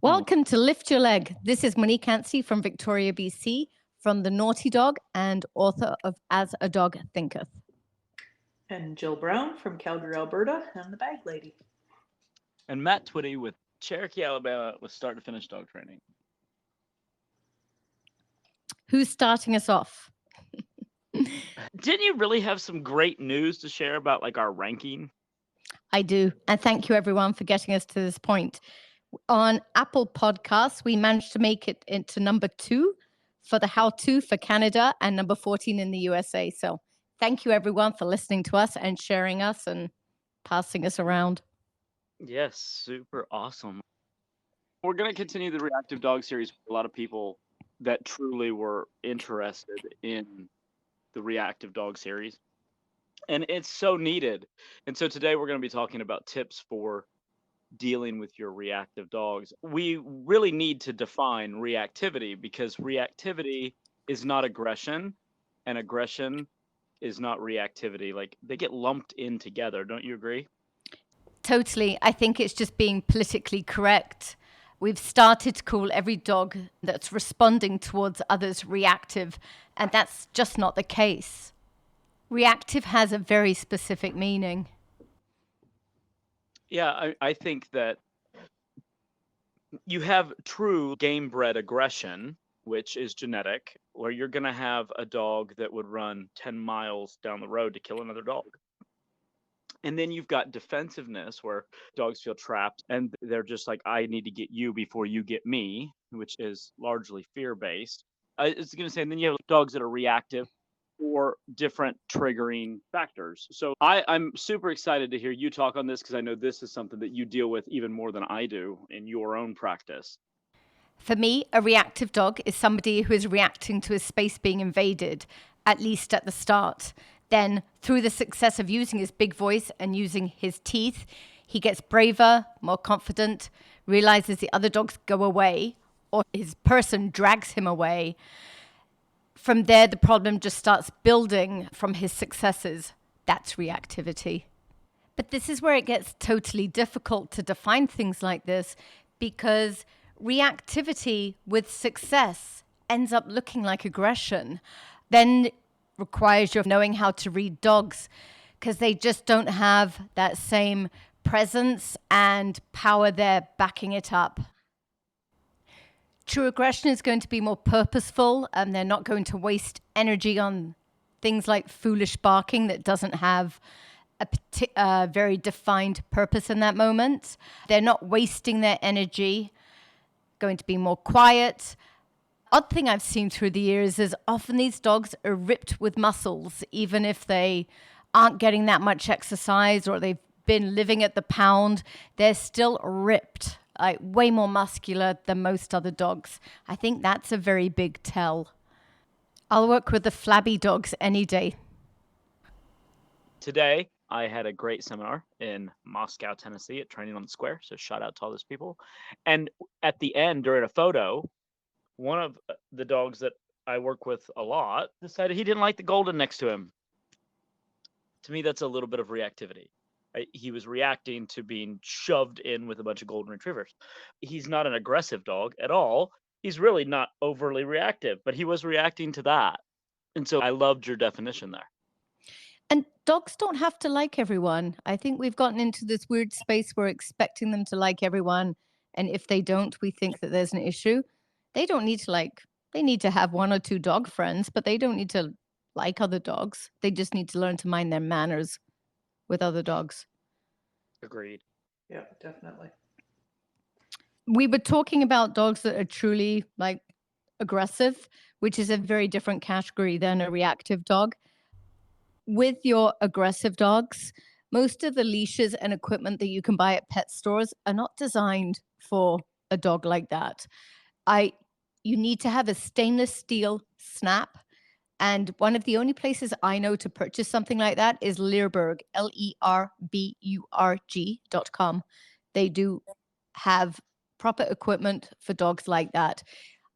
Welcome to Lift Your Leg. This is Monique and Jill from Victoria, BC, from The Naughty Dog and author of As a Dog Thinketh. And Jill Brown from Calgary, Alberta, and the Bag Lady. And Matt Twitty with Cherokee, Alabama, with start to finish dog training. Who's starting us off? Didn't you really have some great news to share about like our ranking? I do. And thank you everyone for getting us to this point. On Apple Podcasts, we managed to make it into number 2 for the how-to for Canada and number 14 in the USA. So thank you everyone for listening to us and sharing us and passing us around. Yes, super awesome. We're going to continue the Reactive Dog series with a lot of people that truly were interested in the Reactive Dog series. And it's so needed. And so today we're going to be talking about tips for dealing with your reactive dogs. We really need to define reactivity because reactivity is not aggression and aggression is not reactivity. Like they get lumped in together. Don't you agree? Totally. I think it's just being politically correct. We've started to call every dog that's responding towards others reactive, and that's just not the case. Reactive has a very specific meaning. Yeah, I think that you have true game-bred aggression, which is genetic, where you're going to have a dog that would run 10 miles down the road to kill another dog. And then you've got defensiveness, where dogs feel trapped and they're just like, I need to get you before you get me, which is largely fear-based. I was going to say, and then you have dogs that are reactive or different triggering factors. So I'm super excited to hear you talk on this because I know this is something that you deal with even more than I do in your own practice. For me, a reactive dog is somebody who is reacting to his space being invaded, at least at the start. Then, through the success of using his big voice and using his teeth, he gets braver, more confident, realizes the other dogs go away, or his person drags him away. From there, the problem just starts building from his successes. That's reactivity. But this is where it gets totally difficult to define things like this because reactivity with success ends up looking like aggression. Then requires you knowing how to read dogs because they just don't have that same presence and power there backing it up. True aggression is going to be more purposeful and they're not going to waste energy on things like foolish barking that doesn't have a very defined purpose in that moment. They're not wasting their energy, going to be more quiet. Odd thing I've seen through the years is often these dogs are ripped with muscles, even if they aren't getting that much exercise or they've been living at the pound, they're still ripped. Like way more muscular than most other dogs. I think that's a very big tell. I'll work with the flabby dogs any day. Today, I had a great seminar in Moscow, Tennessee at Training on the Square. So shout out to all those people. And at the end, during a photo, one of the dogs that I work with a lot decided he didn't like the golden next to him. To me, that's a little bit of reactivity. He was reacting to being shoved in with a bunch of golden retrievers. He's not an aggressive dog at all. He's really not overly reactive, but he was reacting to that. And so I loved your definition there. And dogs don't have to like everyone. I think we've gotten into this weird space where we're expecting them to like everyone. And if they don't, we think that there's an issue. They don't need to they need to have 1 or 2 dog friends, but they don't need to like other dogs. They just need to learn to mind their manners with other dogs. Agreed. Yeah, definitely. We were talking about dogs that are truly like aggressive, which is a very different category than a reactive dog. With your aggressive dogs, most of the leashes and equipment that you can buy at pet stores are not designed for a dog like that. You need to have a stainless steel snap. And one of the only places I know to purchase something like that is Leerburg, LERBURG.com. They do have proper equipment for dogs like that.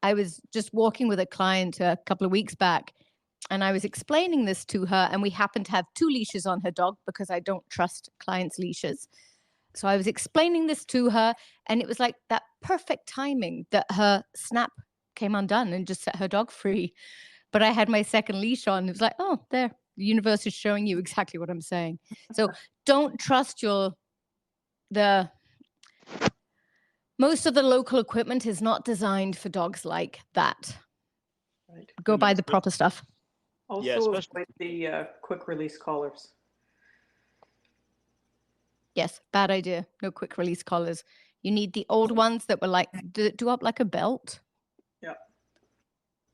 I was just walking with a client a couple of weeks back, and I was explaining this to her, and we happened to have 2 leashes on her dog because I don't trust clients' leashes. So I was explaining this to her, and it was like that perfect timing that her snap came undone and just set her dog free. But I had my second leash on. It was like, oh, there, the universe is showing you exactly what I'm saying. So don't trust most of the local equipment is not designed for dogs like that. Right. Go buy the proper stuff. Also, especially- avoid the quick release collars. Yes, bad idea. No quick release collars. You need the old ones that were like, do up like a belt. Yeah.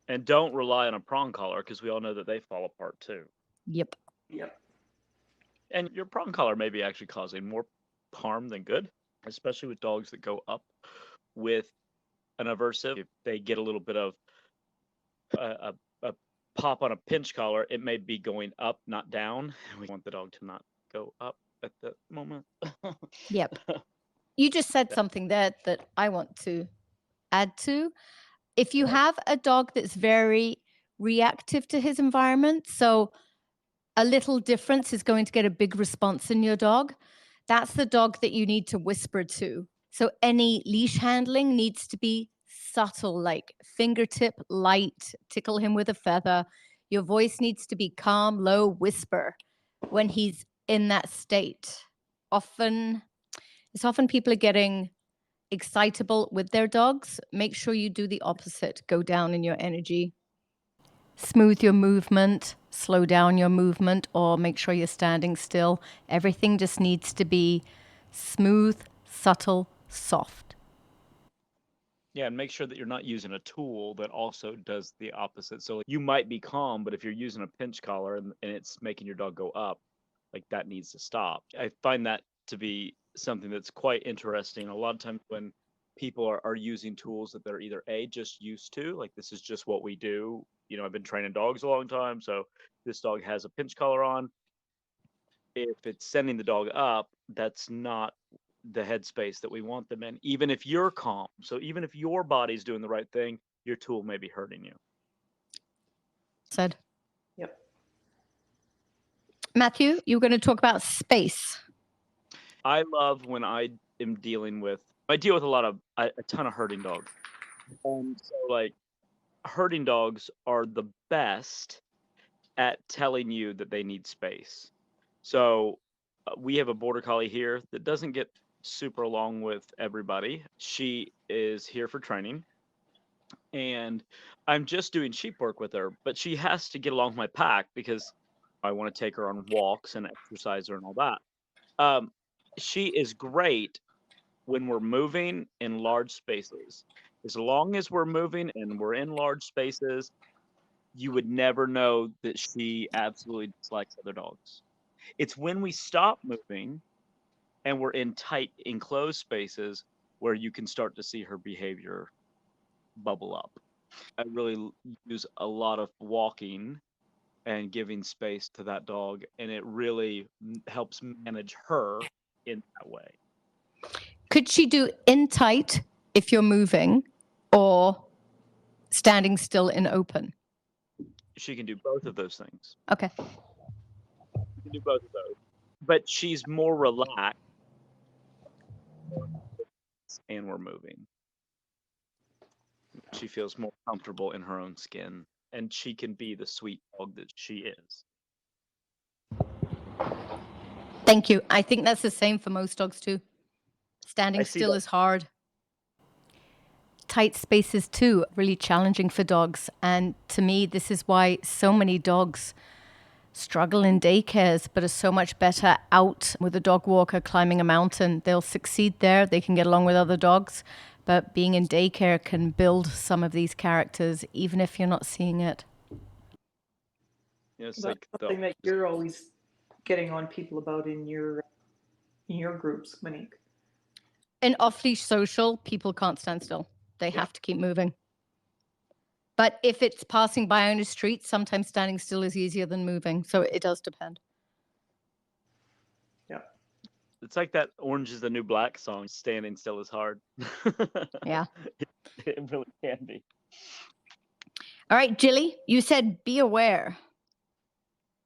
And don't rely on a prong collar because we all know that they fall apart too. Yep. Yep. And your prong collar may be actually causing more harm than good, especially with dogs that go up with an aversive. If they get a little bit of a pop on a pinch collar, it may be going up, not down. We want the dog to not go up at that moment. Yep. You just said something there that I want to add to. If you have a dog that's very reactive to his environment, so a little difference is going to get a big response in your dog, that's the dog that you need to whisper to. So any leash handling needs to be subtle, like fingertip light, tickle him with a feather. Your voice needs to be calm, low, whisper when he's in that state. It's often people are getting excitable with their dogs. Make sure you do the opposite. Go down in your energy. Smooth your movement, slow down your movement, or make sure you're standing still. Everything just needs to be smooth, subtle, soft. Yeah, and make sure that you're not using a tool that also does the opposite. So you might be calm, but if you're using a pinch collar and it's making your dog go up, like that needs to stop. I find that to be something that's quite interesting. A lot of times when people are using tools that they're either just used to, like this is just what we do. You know, I've been training dogs a long time, so this dog has a pinch collar on. If it's sending the dog up, that's not the headspace that we want them in, even if you're calm. So even if your body's doing the right thing, your tool may be hurting you. Said. Yep. Matthew, you were going to talk about space. I love when I deal with a ton of herding dogs. So like herding dogs are the best at telling you that they need space. So we have a border collie here that doesn't get super along with everybody. She is here for training and I'm just doing sheep work with her, but she has to get along with my pack because I want to take her on walks and exercise her and all that. She is great when we're moving in large spaces. As long as we're moving and we're in large spaces, you would never know that she absolutely dislikes other dogs. It's when we stop moving and we're in tight enclosed spaces where you can start to see her behavior bubble up. I really use a lot of walking and giving space to that dog, and it really helps manage her in that way. Could she do in tight if you're moving or standing still in open? She can do both of those things. Okay. She can do both of those. But she's more relaxed and we're moving. She feels more comfortable in her own skin, and she can be the sweet dog that she is. Thank you. I think that's the same for most dogs too. Standing still is hard. Tight spaces too, really challenging for dogs. And to me, this is why so many dogs struggle in daycares, but are so much better out with a dog walker climbing a mountain. They'll succeed there. They can get along with other dogs. But being in daycare can build some of these characters, even if you're not seeing it. Yeah, it's That's like something that you're always getting on people about in your groups, Monique. In off-leash social, people can't stand still. They have to keep moving. But if it's passing by on a street, sometimes standing still is easier than moving. So it does depend. Yeah. It's like that Orange is the New Black song, standing still is hard. Yeah. It really can be. All right, Jilly, you said be aware.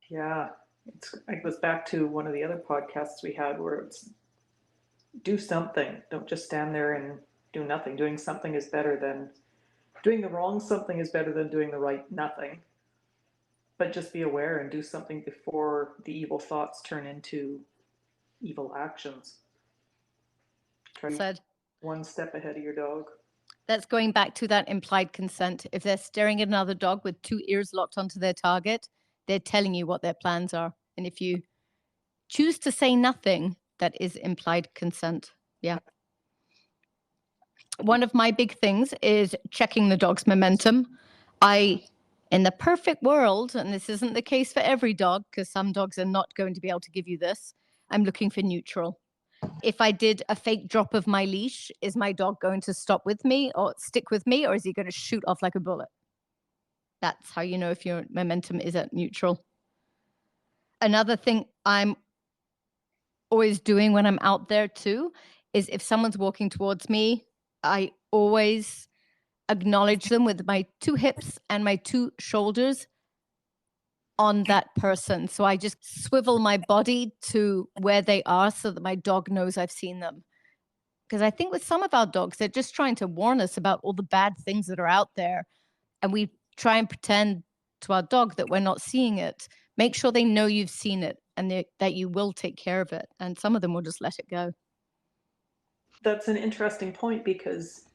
Yeah. It goes back to one of the other podcasts we had where it's do something. Don't just stand there and do nothing. Doing something is better than doing the wrong something is better than doing the right nothing. But just be aware and do something before the evil thoughts turn into evil actions. Try Said. one step ahead of your dog. That's going back to that implied consent. If they're staring at another dog with two ears locked onto their target, they're telling you what their plans are. And if you choose to say nothing, that is implied consent. Yeah. One of my big things is checking the dog's momentum. In the perfect world, and this isn't the case for every dog, because some dogs are not going to be able to give you this, I'm looking for neutral. If I did a fake drop of my leash, is my dog going to stop with me or stick with me, or is he going to shoot off like a bullet? That's how you know if your momentum is at neutral. Another thing I'm always doing when I'm out there too is if someone's walking towards me, I always acknowledge them with my two hips and my two shoulders on that person. So I just swivel my body to where they are so that my dog knows I've seen them. Because I think with some of our dogs, they're just trying to warn us about all the bad things that are out there. And we try and pretend to our dog that we're not seeing it. Make sure they know you've seen it and that you will take care of it. And some of them will just let it go. That's an interesting point because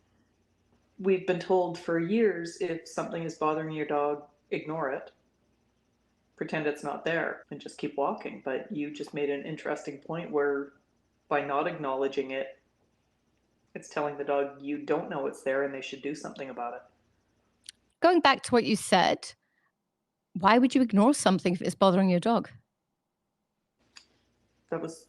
we've been told for years if something is bothering your dog, ignore it. Pretend it's not there and just keep walking. But you just made an interesting point where by not acknowledging it, it's telling the dog you don't know it's there and they should do something about it. Going back to what you said, why would you ignore something if it's bothering your dog? That was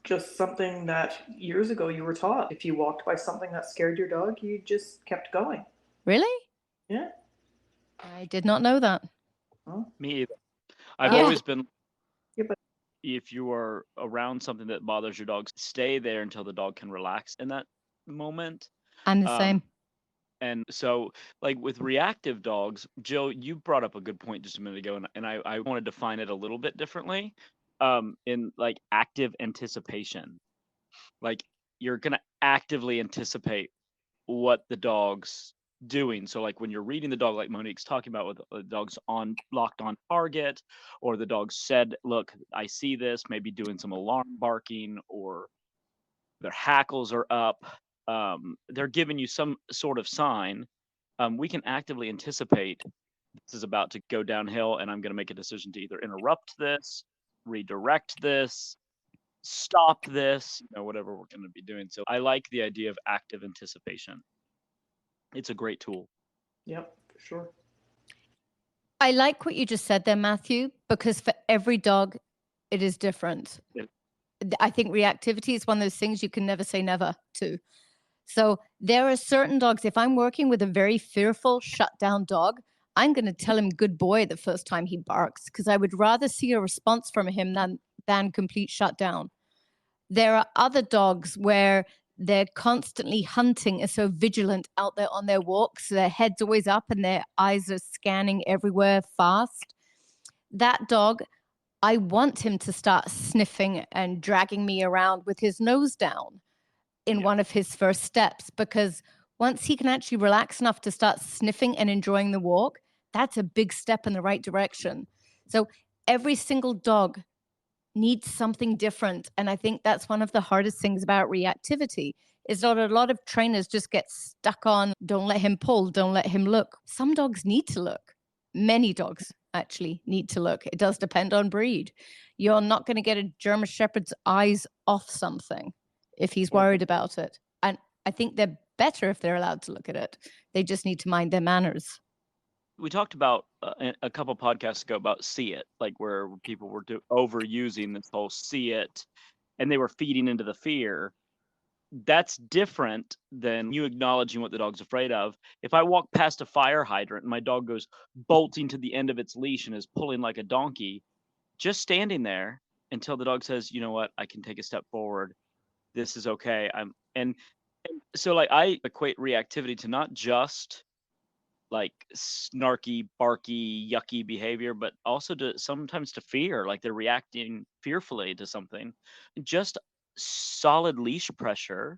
just something that years ago you were taught. If you walked by something that scared your dog, you just kept going. Really? Yeah. I did not know that. Well, Me either. I've Yeah. always been, yeah, but if you are around something that bothers your dog, stay there until the dog can relax in that moment. I'm the Um, same. And so, like with reactive dogs, Jill, you brought up a good point just a minute ago, and I want to define it a little bit differently. In like active anticipation, like you're gonna actively anticipate what the dog's doing. So, like when you're reading the dog, like Monique's talking about, with the dog's on locked on target, or the dog said, "Look, I see this," maybe doing some alarm barking, or their hackles are up. They're giving you some sort of sign. We can actively anticipate this is about to go downhill, and I'm going to make a decision to either interrupt this, redirect this, stop this, whatever we're going to be doing. So I like the idea of active anticipation. It's a great tool. yep, for sure. I like what you just said there, Matthew, because for every dog, it is different. Yeah. I think reactivity is one of those things you can never say never to. So there are certain dogs, if I'm working with a very fearful, shut down dog, I'm going to tell him good boy the first time he barks, because I would rather see a response from him than complete shutdown. There are other dogs where they're constantly hunting and so vigilant out there on their walks. Their head's always up and their eyes are scanning everywhere fast. That dog, I want him to start sniffing and dragging me around with his nose down in one of his first steps, because once he can actually relax enough to start sniffing and enjoying the walk, that's a big step in the right direction. So every single dog needs something different. And I think that's one of the hardest things about reactivity is that a lot of trainers just get stuck on, don't let him pull, don't let him look. Some dogs need to look. Many dogs actually need to look. It does depend on breed. You're not going to get a German Shepherd's eyes off something if he's worried about it. And I think they're better if they're allowed to look at it. They just need to mind their manners. We talked about a couple podcasts ago about see it, like where people were overusing this whole see it, and they were feeding into the fear. That's different than you acknowledging what the dog's afraid of. If I walk past a fire hydrant and my dog goes bolting to the end of its leash and is pulling like a donkey, just standing there until the dog says, you know what, I can take a step forward. This is okay. And so like I equate reactivity to not just like snarky, barky, yucky behavior, but also to sometimes to fear, like they're reacting fearfully to something. Just solid leash pressure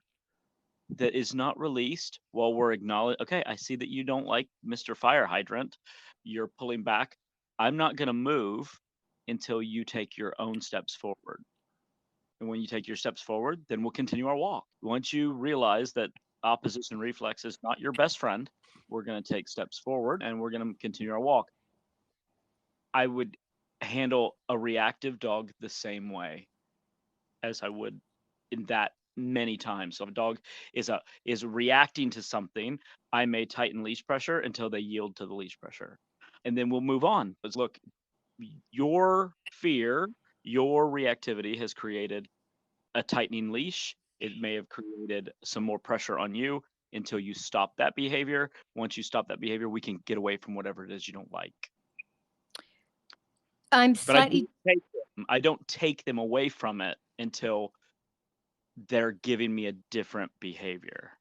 that is not released while we're acknowledging, okay, I see that you don't like Mr. Fire Hydrant. You're pulling back. I'm not going to move until you take your own steps forward. And when you take your steps forward, then we'll continue our walk. Once you realize that opposition reflex is not your best friend, we're going to take steps forward and we're going to continue our walk. I would handle a reactive dog the same way as I would in that many times. So if a dog is reacting to something, I may tighten leash pressure until they yield to the leash pressure. And then we'll move on. Let's look, your fear, your reactivity has created a tightening leash. It may have created some more pressure on you until you stop that behavior. Once you stop that behavior, we can get away from whatever it is you don't like. I'm But slightly. I don't take them away from it until they're giving me a different behavior.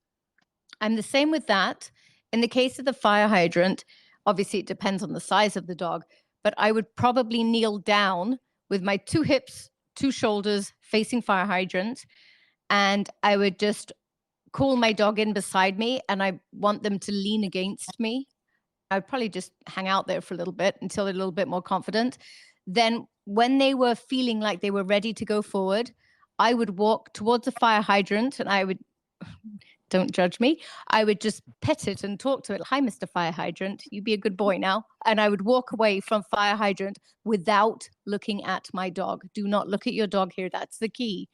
I'm the same with that. In the case of the fire hydrant, obviously it depends on the size of the dog, but I would probably kneel down with my 2 hips, 2 shoulders facing fire hydrant, and I would just call my dog in beside me, and I want them to lean against me. I'd probably just hang out there for a little bit until they're a little bit more confident. Then when they were feeling like they were ready to go forward, I would walk towards the fire hydrant and I would, don't judge me, I would just pet it and talk to it. Hi, Mr. Fire Hydrant, you be a good boy now. And I would walk away from fire hydrant without looking at my dog. Do not look at your dog here. That's the key.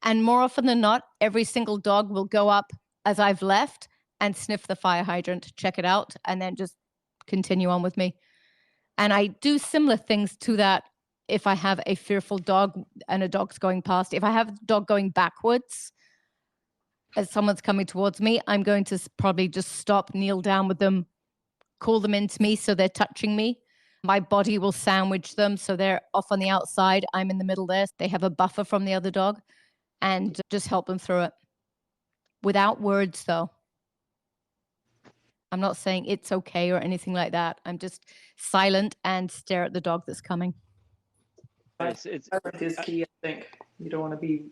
And more often than not, every single dog will go up as I've left and sniff the fire hydrant, check it out, and then just continue on with me. And I do similar things to that if I have a fearful dog and a dog's going past. If I have a dog going backwards as someone's coming towards me, I'm going to probably just stop, kneel down with them, call them into me so they're touching me. My body will sandwich them so they're off on the outside. I'm in the middle there. They have a buffer from the other dog and just help them through it. Without words, though. I'm not saying it's okay or anything like that. I'm just silent and stare at the dog that's coming. Silence is key, I think. You don't want to be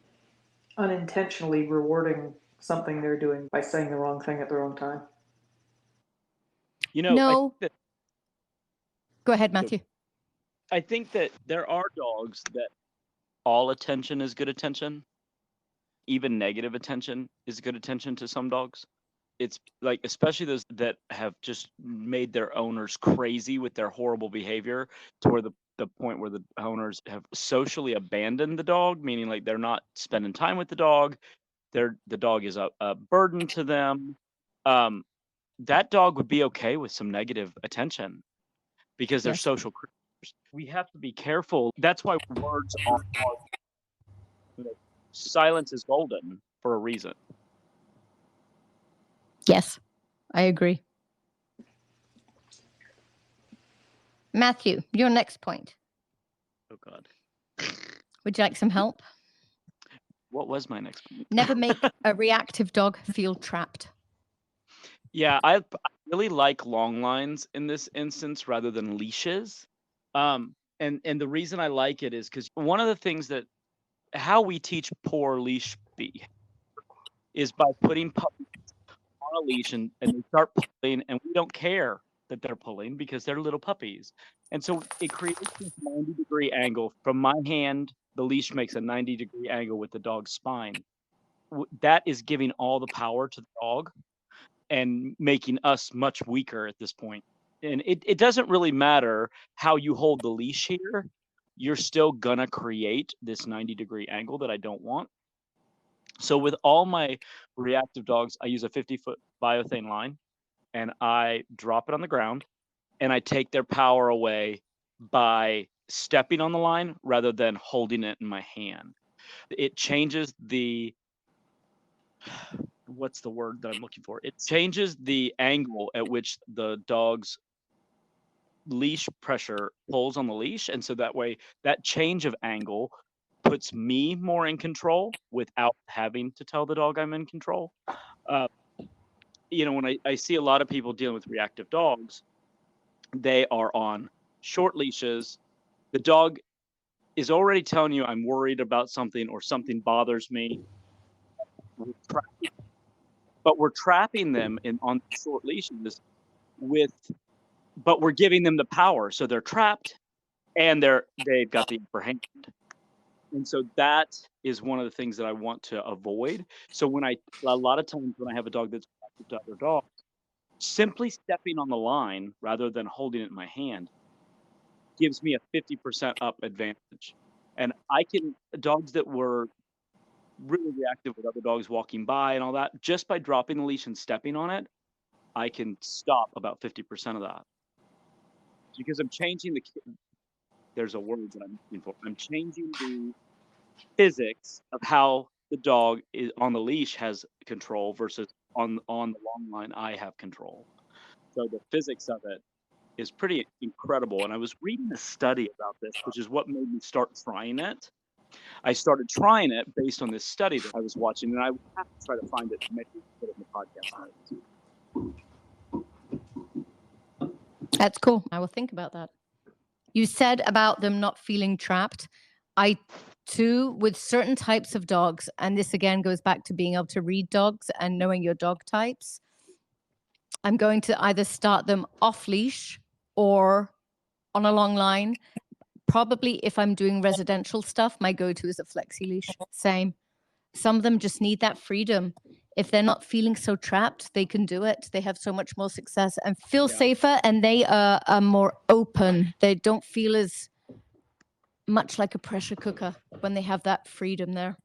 unintentionally rewarding something they're doing by saying the wrong thing at the wrong time. You know, no. Go ahead, Matthew. I think that there are dogs that all attention is good attention. Even negative attention is good attention to some dogs. It's like, especially those that have just made their owners crazy with their horrible behavior to where the point where the owners have socially abandoned the dog, meaning like they're not spending time with the dog. The dog is a burden to them. That dog would be okay with some negative attention because they're social creatures. We have to be careful. That's why words are hard. Silence is golden for a reason. Yes, I agree. Matthew, your next point. Oh, God. Would you like some help? What was my next point? Never make a reactive dog feel trapped. Yeah, I really like long lines in this instance rather than leashes. And the reason I like it is because one of the things that how we teach poor leash behavior is by putting puppies on a leash and they start pulling, and we don't care that they're pulling because they're little puppies. And so it creates this 90-degree angle. From my hand, the leash makes a 90-degree angle with the dog's spine. That is giving all the power to the dog and making us much weaker at this point. And it doesn't really matter how you hold the leash here. You're still gonna create this 90-degree angle that I don't want. So with all my reactive dogs, I use a 50-foot biothane line and I drop it on the ground and I take their power away by stepping on the line rather than holding it in my hand. It changes the, what's the word that I'm looking for? It changes the angle at which the dog's leash pressure pulls on the leash. And so that way, that change of angle puts me more in control without having to tell the dog I'm in control. When I see a lot of people dealing with reactive dogs, they are on short leashes. The dog is already telling you I'm worried about something or something bothers me. But we're trapping them on short leashes but we're giving them the power. So they're trapped and they've got the upper hand. And so that is one of the things that I want to avoid. So a lot of times when I have a dog that's attracted to other dogs, simply stepping on the line rather than holding it in my hand gives me a 50% up advantage. And dogs that were really reactive with other dogs walking by and all that, just by dropping the leash and stepping on it, I can stop about 50% of that. Because I'm changing there's a word that I'm looking for. I'm changing the physics of how the dog is on the leash has control versus on the long line I have control. So the physics of it is pretty incredible. And I was reading a study about this, which is what made me start trying it. I started trying it based on this study that I was watching, and I would have to try to find it to make it put it in the podcast notes. That's cool. I will think about that. You said about them not feeling trapped. I too, with certain types of dogs, and this again goes back to being able to read dogs and knowing your dog types, I'm going to either start them off leash or on a long line. Probably if I'm doing residential stuff, my go-to is a flexi leash. Same. Some of them just need that freedom. If they're not feeling so trapped, they can do it. They have so much more success and feel safer, and they are more open. They don't feel as much like a pressure cooker when they have that freedom there.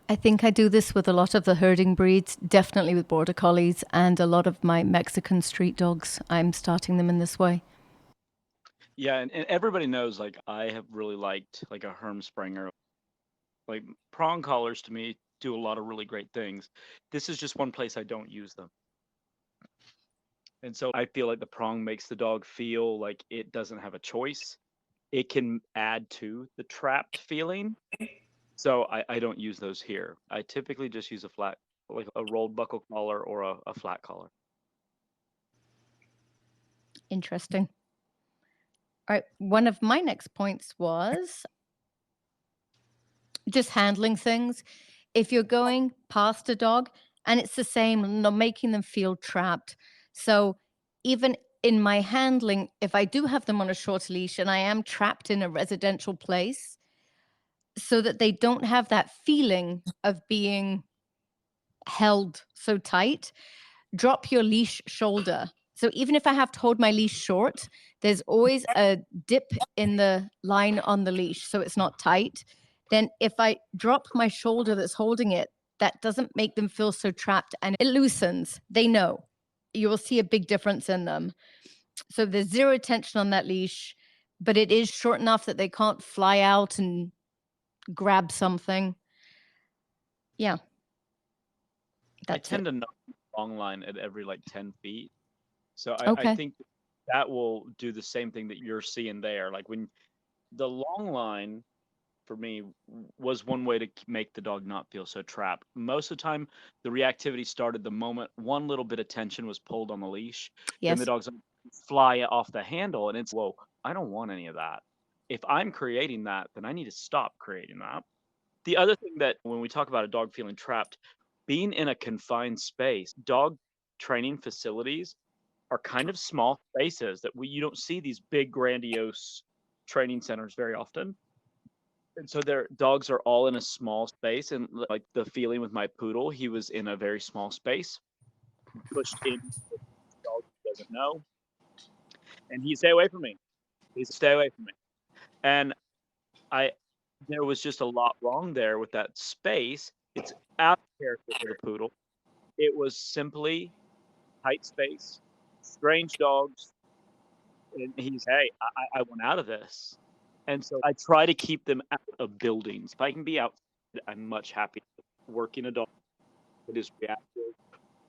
I think I do this with a lot of the herding breeds, definitely with border collies and a lot of my Mexican street dogs. I'm starting them in this way. Yeah, and everybody knows, like, I have really liked like a Hermspringer. Like prong collars to me do a lot of really great things. This is just one place I don't use them. And so I feel like the prong makes the dog feel like it doesn't have a choice. It can add to the trapped feeling. So I don't use those here. I typically just use like a rolled buckle collar or a flat collar. Interesting. All right. One of my next points was just handling things. If you're going past a dog, and it's the same, not making them feel trapped. So even in my handling, if I do have them on a short leash and I am trapped in a residential place, so that they don't have that feeling of being held so tight, drop your leash shoulder. So even if I have to hold my leash short, there's always a dip in the line on the leash so it's not tight. Then if I drop my shoulder that's holding it, that doesn't make them feel so trapped and it loosens. They know. You will see a big difference in them. So there's zero tension on that leash, but it is short enough that they can't fly out and grab something. Yeah. I tend to knock the long line at every like 10 feet. So I Okay. think that will do the same thing that you're seeing there. Like when the long line for me was one way to make the dog not feel so trapped. Most of the time, the reactivity started the moment one little bit of tension was pulled on the leash. Yes. Then the dog's fly off the handle, and it's, whoa, I don't want any of that. If I'm creating that, then I need to stop creating that. The other thing that when we talk about a dog feeling trapped, being in a confined space, dog training facilities are kind of small spaces that you don't see these big grandiose training centers very often. And so their dogs are all in a small space, and like the feeling with my poodle, he was in a very small space, pushed in, dog doesn't know, and he stay away from me. Stay away from me. And there was just a lot wrong there with that space. It's out of character for the poodle. It was simply tight space, strange dogs, and hey, I want out of this. And so I try to keep them out of buildings. If I can be outside, I'm much happier working a dog that is reactive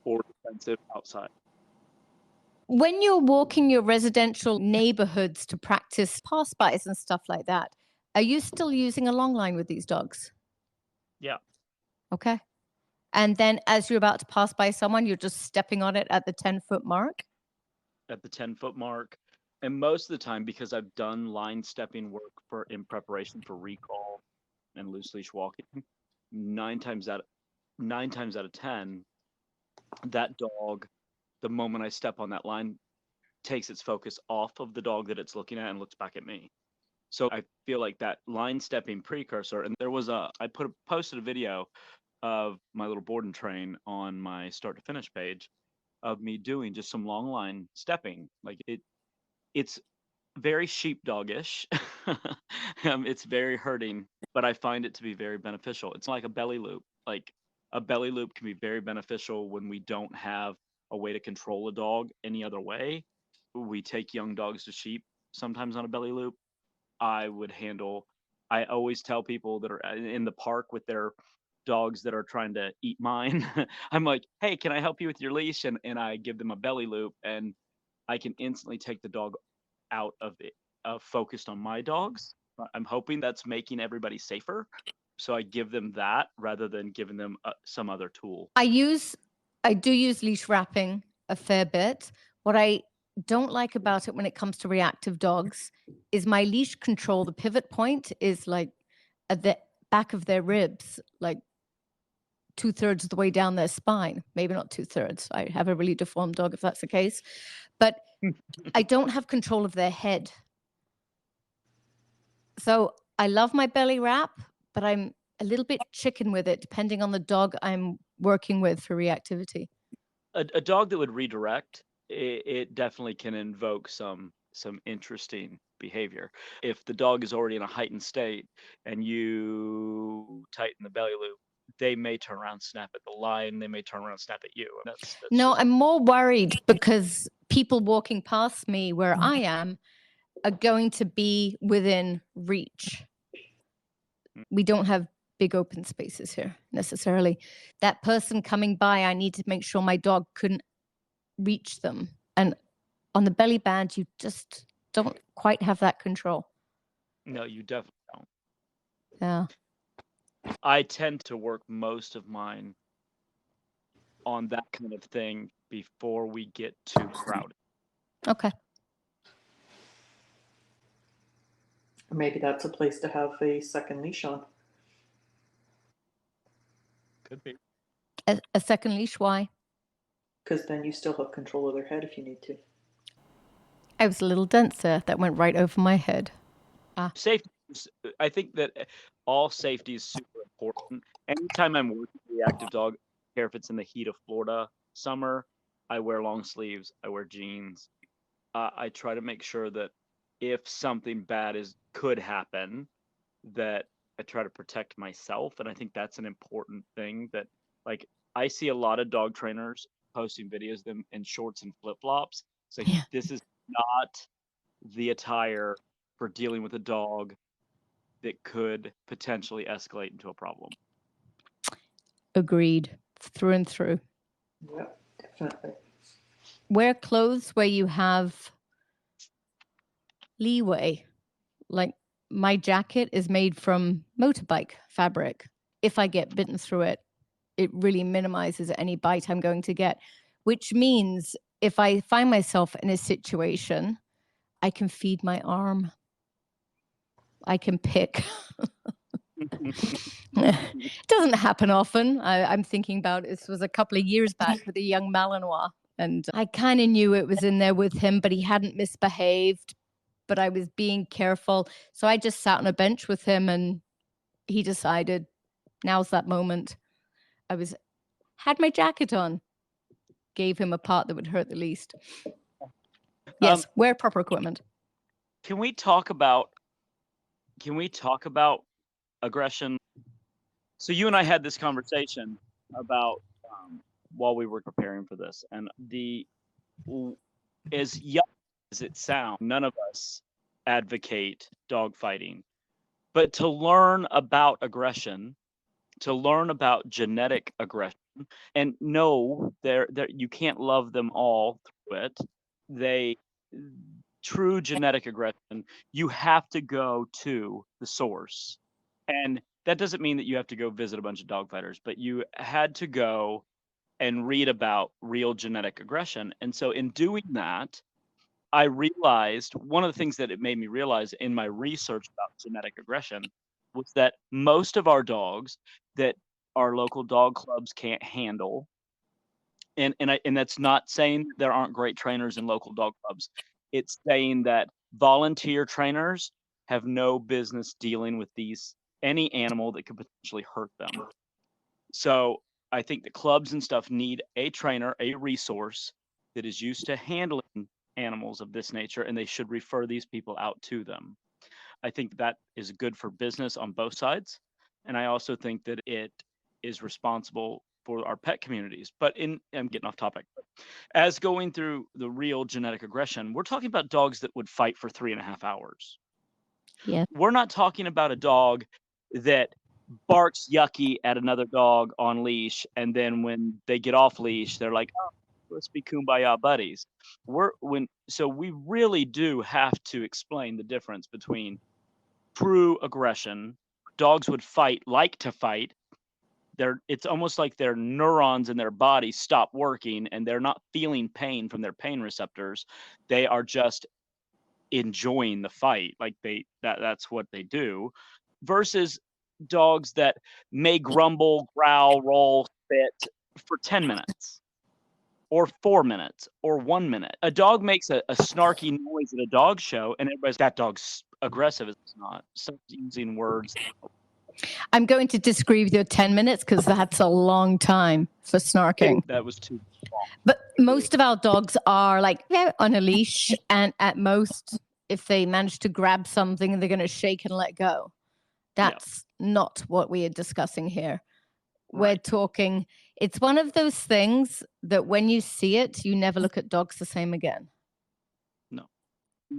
or defensive outside. When you're walking your residential neighborhoods to practice pass-bys and stuff like that, are you still using a long line with these dogs? Yeah. Okay. And then as you're about to pass by someone, you're just stepping on it at the 10-foot mark? At the 10-foot mark. And most of the time, because I've done line stepping work in preparation for recall and loose leash walking, nine times out of 10, that dog, the moment I step on that line, takes its focus off of the dog that it's looking at and looks back at me. So I feel like that line stepping precursor, and I posted a video of my little board and train on my start to finish page of me doing just some long line stepping. Like it's very sheepdogish. It's very hurting, but I find it to be very beneficial. It's like a belly loop. Like a belly loop can be very beneficial when we don't have a way to control a dog any other way. We take young dogs to sheep sometimes on a belly loop. I would handle. I always tell people that are in the park with their dogs that are trying to eat mine. I'm like, hey, can I help you with your leash? And I give them a belly loop, and I can instantly take the dog out of it, focused on my dogs. I'm hoping that's making everybody safer. So I give them that rather than giving them some other tool. I do use leash wrapping a fair bit. What I don't like about it when it comes to reactive dogs is my leash control. The pivot point is like at the back of their ribs, like 2/3 of the way down their spine. Maybe not 2/3. I have a really deformed dog if that's the case. But I don't have control of their head. So I love my belly wrap, but I'm a little bit chicken with it, depending on the dog I'm working with for reactivity. A dog that would redirect, it definitely can invoke some interesting behavior. If the dog is already in a heightened state and you tighten the belly loop, they may turn around and snap at the line. They may turn around and snap at you. That's No, just... I'm more worried because people walking past me where I am are going to be within reach. We don't have big open spaces here necessarily. That person coming by, I need to make sure my dog couldn't reach them. And on the belly band, you just don't quite have that control. No, you definitely don't. Yeah. I tend to work most of mine on that kind of thing before we get too crowded. Okay. Or maybe that's a place to have a second leash on. Could be. A second leash, why? Because then you still have control of their head if you need to. I was a little denser. That went right over my head. Safety. I think that all safety is super important. Anytime I'm working with a reactive dog, I don't care if it's in the heat of Florida summer, I wear long sleeves, I wear jeans. I try to make sure that if something bad could happen, that I try to protect myself. And I think that's an important thing that, like, I see a lot of dog trainers posting videos of them in shorts and flip-flops. It's like, Yeah. this is not the attire for dealing with a dog that could potentially escalate into a problem. Agreed. Through and through. Yep, definitely. Wear clothes where you have leeway. Like my jacket is made from motorbike fabric. If I get bitten through it, it really minimizes any bite I'm going to get, which means if I find myself in a situation, I can feed my arm. I can pick. It doesn't happen often. I'm thinking about this was a couple of years back with a young Malinois, and I kind of knew it was in there with him, but he hadn't misbehaved. But I was being careful, so I just sat on a bench with him, and he decided now's that moment. Had my jacket on, gave him a part that would hurt the least. Yes, wear proper equipment. Can we talk about aggression? So you and I had this conversation about while we were preparing for this, and as young as it sounds, none of us advocate dog fighting. But to learn about aggression, to learn about genetic aggression, and know you can't love them all through it. True genetic aggression, you have to go to the source. And that doesn't mean that you have to go visit a bunch of dog fighters, but you had to go and read about real genetic aggression. And so in doing that, I realized one of the things that it made me realize in my research about genetic aggression was that most of our dogs that our local dog clubs can't handle, and that's not saying there aren't great trainers in local dog clubs. It's saying that volunteer trainers have no business dealing with any animal that could potentially hurt them. So I think the clubs and stuff need a trainer, a resource that is used to handling animals of this nature, and they should refer these people out to them. I think that is good for business on both sides. And I also think that it is responsible for our pet communities. But I'm getting off topic. As going through the real genetic aggression, we're talking about dogs that would fight for 3.5 hours. Yeah. We're not talking about a dog that barks yucky at another dog on leash, and then when they get off leash, they're like, "Oh, let's be kumbaya buddies." So we really do have to explain the difference between true aggression. Dogs would like to fight. It's almost like their neurons in their body stop working, and they're not feeling pain from their pain receptors. They are just enjoying the fight, like that's what they do, versus dogs that may grumble, growl, roll, spit for 10 minutes or 4 minutes or 1 minute. A dog makes a snarky noise at a dog show, and everybody's, that dog's aggressive. It's not. So using words. I'm going to disagree with your 10 minutes because that's a long time for snarking. That was too long. But most of our dogs are like, they're on a leash, and at most, if they manage to grab something, they're going to shake and let go. That's not what we are discussing here. We're talking, it's one of those things that when you see it, you never look at dogs the same again. No.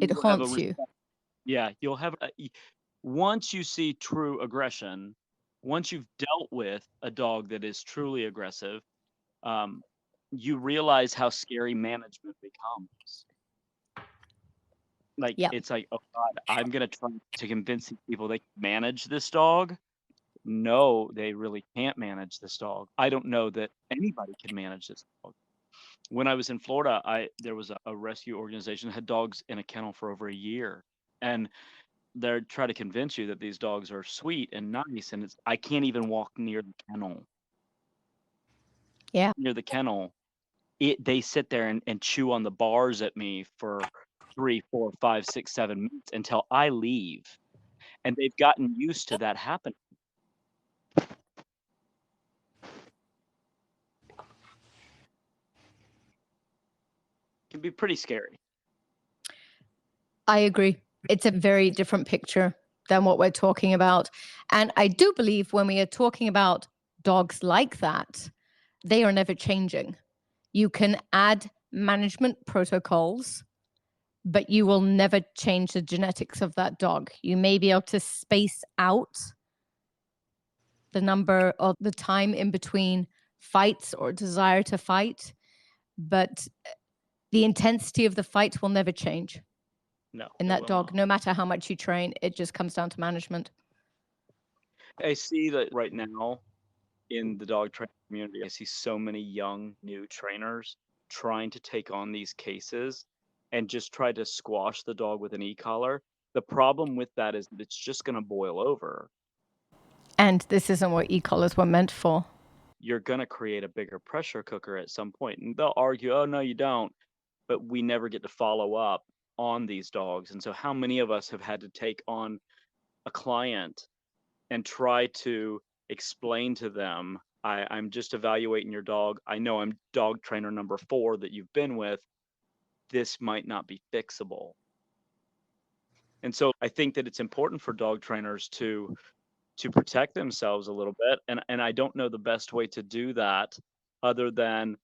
It haunts you. Yeah, you'll have, once you see true aggression, once you've dealt with a dog that is truly aggressive, you realize how scary management becomes. Like, it's like, oh God, I'm going to try to convince these people they can manage this dog. No, they really can't manage this dog. I don't know that anybody can manage this dog. When I was in Florida, there was a rescue organization that had dogs in a kennel for over a year. And they're trying to convince you that these dogs are sweet and nice. And I can't even walk near the kennel. Yeah. Near the kennel. They sit there and chew on the bars at me for 3, 4, 5, 6, 7 minutes until I leave. And they've gotten used to that happening. It can be pretty scary. I agree. It's a very different picture than what we're talking about. And I do believe when we are talking about dogs like that, they are never changing. You can add management protocols, but you will never change the genetics of that dog. You may be able to space out the number or the time in between fights or desire to fight, but the intensity of the fight will never change. No. In that dog, no matter how much you train, it just comes down to management. I see that right now in the dog training community. I see so many young new trainers trying to take on these cases and just try to squash the dog with an e-collar. The problem with that is that it's just going to boil over. And this isn't what e-collars were meant for. You're going to create a bigger pressure cooker at some point. And they'll argue, oh, no, you don't. But we never get to follow up on these dogs. And so how many of us have had to take on a client and try to explain to them, I'm just evaluating your dog. I know I'm dog trainer number 4 that you've been with. This might not be fixable. And so I think that it's important for dog trainers to protect themselves a little bit. And I don't know the best way to do that other than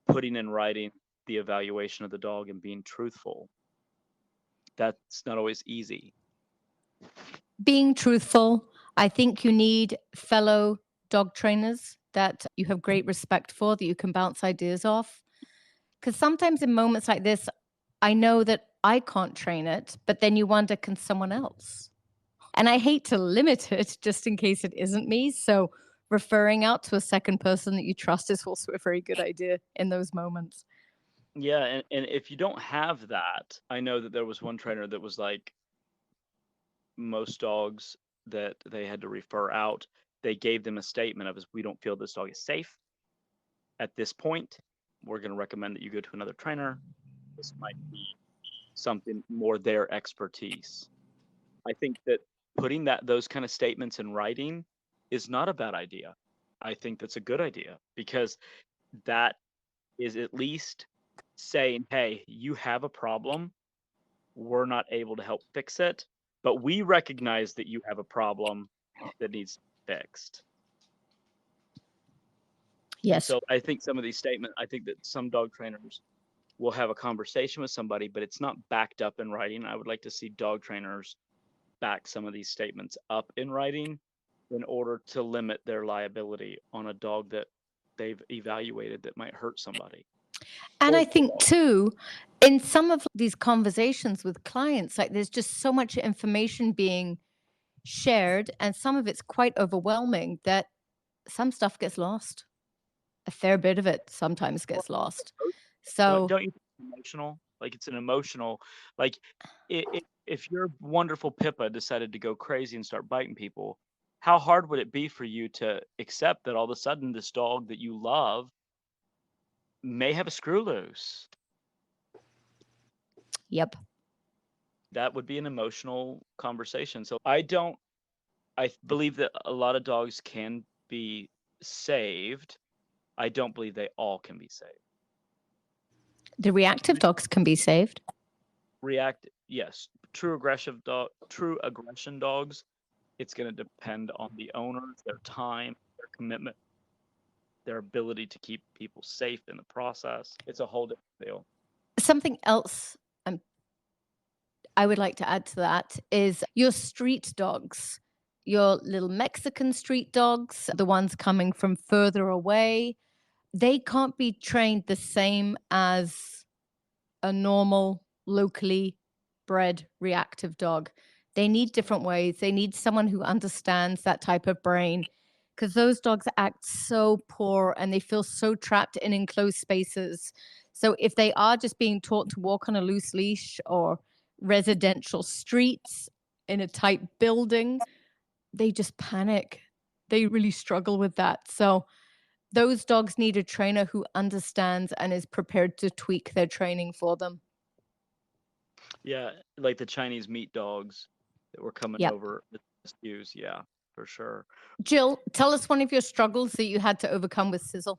putting in writing the evaluation of the dog and being truthful. That's not always easy. Being truthful, I think you need fellow dog trainers that you have great respect for, that you can bounce ideas off. Because sometimes in moments like this, I know that I can't train it, but then you wonder, can someone else? And I hate to limit it just in case it isn't me. So referring out to a second person that you trust is also a very good idea in those moments. Yeah, and if you don't have that, I know that there was one trainer that was like, most dogs that they had to refer out, they gave them a statement of, we don't feel this dog is safe at this point. We're going to recommend that you go to another trainer. This might be something more their expertise. I think that putting those kind of statements in writing is not a bad idea. I think that's a good idea, because that is at least saying, hey, you have a problem. We're not able to help fix it, but we recognize that you have a problem that needs fixed. Yes. So I think some of these statements, I think that some dog trainers will have a conversation with somebody, but it's not backed up in writing. I would like to see dog trainers back some of these statements up in writing in order to limit their liability on a dog that they've evaluated that might hurt somebody. And I think too, in some of these conversations with clients, like there's just so much information being shared, and some of it's quite overwhelming that some stuff gets lost. A fair bit of it sometimes gets lost. So Don't you think it's emotional? Like, it's an emotional, like, if your wonderful Pippa decided to go crazy and start biting people, how hard would it be for you to accept that all of a sudden this dog that you love may have a screw loose? yep. That would be an emotional conversation. So I believe that a lot of dogs can be saved. I don't believe they all can be saved. The reactive dogs can be saved. Yes, true aggression dogs, it's going to depend on the owners, their time, their commitment, their ability to keep people safe in the process. It's a whole different deal. Something else I would like to add to that is your street dogs, your little Mexican street dogs, the ones coming from further away. They can't be trained the same as a normal, locally bred reactive dog. They need different ways. They need someone who understands that type of brain, because those dogs act so poor and they feel so trapped in enclosed spaces. So if they are just being taught to walk on a loose leash or residential streets in a tight building, they just panic. They really struggle with that. So those dogs need a trainer who understands and is prepared to tweak their training for them. Yeah, like the Chinese meat dogs that were coming Yep. over the SKUs. Yeah, for sure. Jill, tell us one of your struggles that you had to overcome with Sizzle.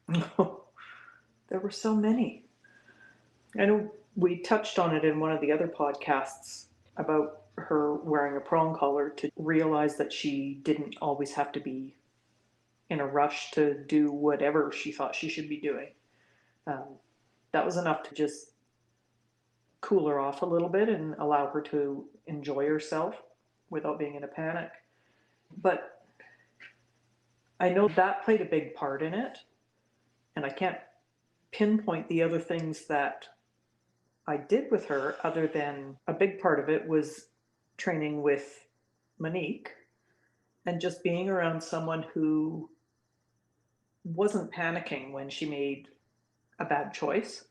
There were so many. I know we touched on it in one of the other podcasts about her wearing a prong collar to realize that she didn't always have to be in a rush to do whatever she thought she should be doing. That was enough to just cool her off a little bit and allow her to enjoy herself without being in a panic. But I know that played a big part in it, and I can't pinpoint the other things that I did with her, other than a big part of it was training with Monique and just being around someone who wasn't panicking when she made a bad choice.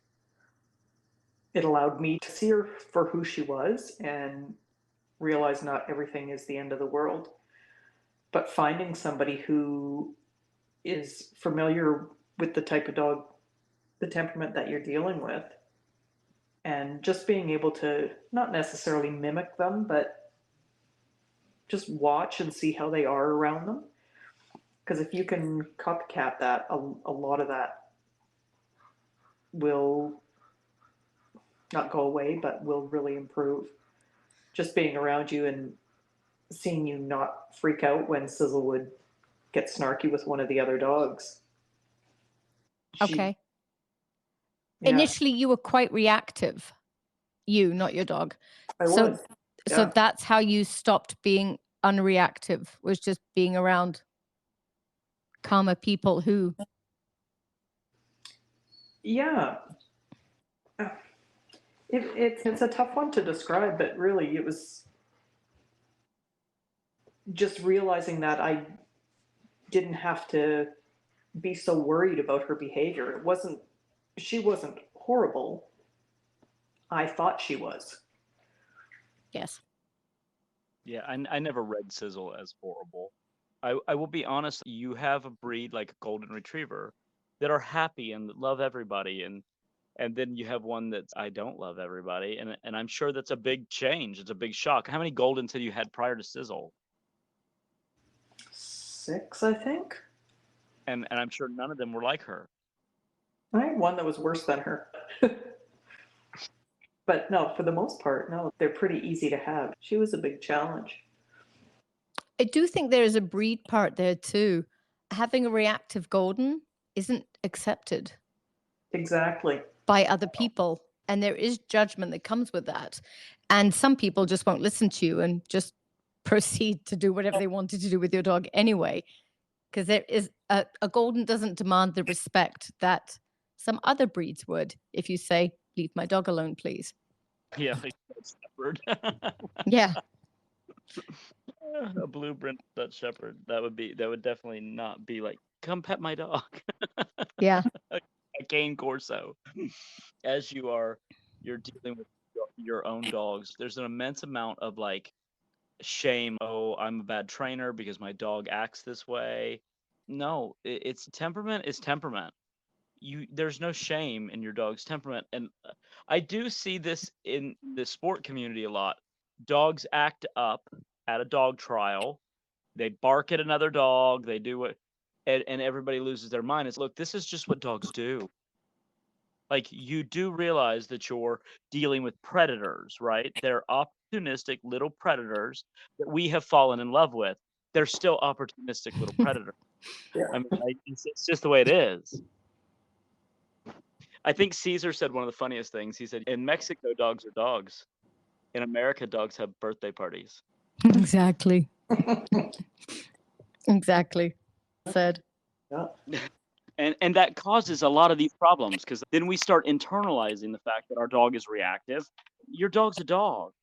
It allowed me to see her for who she was and realize not everything is the end of the world. But finding somebody who is familiar with the type of dog, the temperament that you're dealing with, and just being able to not necessarily mimic them, but just watch and see how they are around them. Because if you can copycat that, a lot of that will not go away, but will really improve. Just being around you and seeing you not freak out when Sizzle would get snarky with one of the other dogs. Okay. Yeah, Initially, you were quite reactive. You, not your dog. I So, was. so Yeah. that's how you stopped being unreactive, was just being around calmer people who. Yeah. It's a tough one to describe, but really it was just realizing that I didn't have to be so worried about her behavior. It wasn't she wasn't horrible. I thought she was. Yes. Yeah, I never read Sizzle as horrible. I will be honest, you have a breed like a golden retriever that are happy and that love everybody, and then you have one that's I don't love everybody, and I'm sure that's a big change. It's a big shock. How many Goldens had you had prior to Sizzle? 6, I think. And I'm sure none of them were like her. I had one that was worse than her. But no, for the most part, no, they're pretty easy to have. She was a big challenge. I do think there is a breed part there too. Having a reactive golden isn't accepted Exactly. by other people. And there is judgment that comes with that. And some people just won't listen to you and just proceed to do whatever they wanted to do with your dog anyway. Because there is a golden doesn't demand the respect that some other breeds would if you say, leave my dog alone, please. Yeah, like Dutch Shepherd. Yeah. A blue Brent Dutch Shepherd. That would definitely not be like, come pet my dog. Yeah. A Cane Corso. As you're dealing with your own dogs, there's an immense amount of like shame. Oh, I'm a bad trainer because my dog acts this way. No, it's temperament is temperament. There's no shame in your dog's temperament, and I do see this in the sport community a lot. Dogs act up at a dog trial. They bark at another dog. They do what, and everybody loses their mind. It's look, this is just what dogs do. Like you do realize that you're dealing with predators, right? They're opportunistic little predators that we have fallen in love with. They're still opportunistic little predators. Yeah. I mean, it's just the way it is. I think Caesar said one of the funniest things. He said, in Mexico, dogs are dogs. In America, dogs have birthday parties. Exactly. Exactly. Said. Yeah. And that causes a lot of these problems because then we start internalizing the fact that our dog is reactive. Your dog's a dog.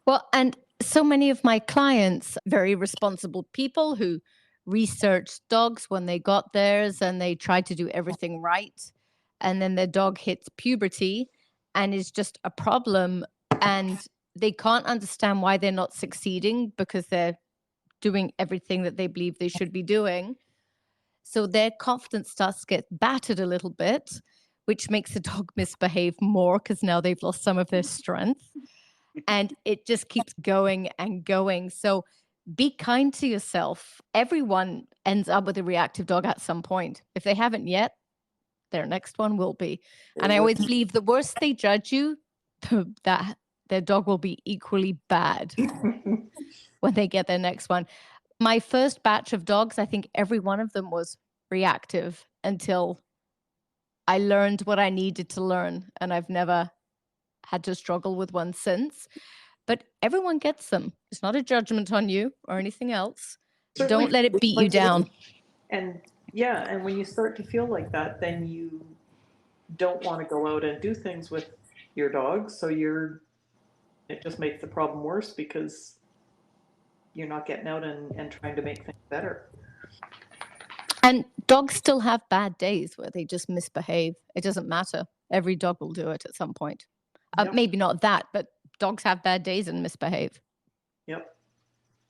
Well, and so many of my clients, very responsible people who researched dogs when they got theirs and they tried to do everything right. And then their dog hits puberty and is just a problem. And they can't understand why they're not succeeding because they're doing everything that they believe they should be doing. So their confidence starts to get battered a little bit, which makes the dog misbehave more because now they've lost some of their strength. And it just keeps going and going. So be kind to yourself. Everyone ends up with a reactive dog at some point. If they haven't yet, their next one will be. And I always believe the worse they judge you, that their dog will be equally bad when they get their next one. My first batch of dogs, I think every one of them was reactive until I learned what I needed to learn. And I've never had to struggle with one since. But everyone gets them. It's not a judgment on you or anything else. Certainly. Don't let it beat you down. And yeah, and when you start to feel like that, then you don't want to go out and do things with your dog. So it just makes the problem worse because you're not getting out and trying to make things better. And dogs still have bad days where they just misbehave. It doesn't matter. Every dog will do it at some point. Yep. Maybe not that, but dogs have bad days and misbehave. Yep.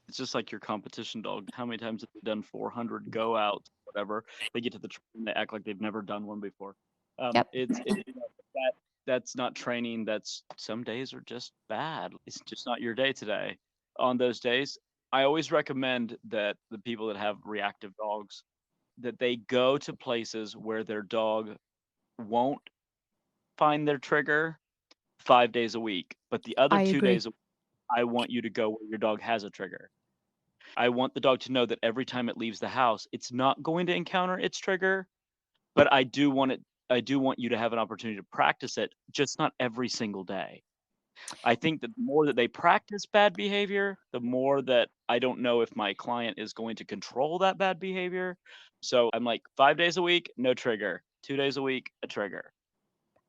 It's just like your competition dog. How many times have they done 400 go outs, whatever? They get to the train and they act like they've never done one before. Yep. That's not training. That's some days are just bad. It's just not your day today. On those days, I always recommend that the people that have reactive dogs, that they go to places where their dog won't find their trigger 5 days a week, but the other I 2 agree. days a week, I want you to go where your dog has a trigger. I want the dog to know that every time it leaves the house, it's not going to encounter its trigger, but I do want you to have an opportunity to practice it, just not every single day. I think that the more that they practice bad behavior, the more that I don't know if my client is going to control that bad behavior. So I'm like 5 days a week, no trigger. 2 days a week, a trigger.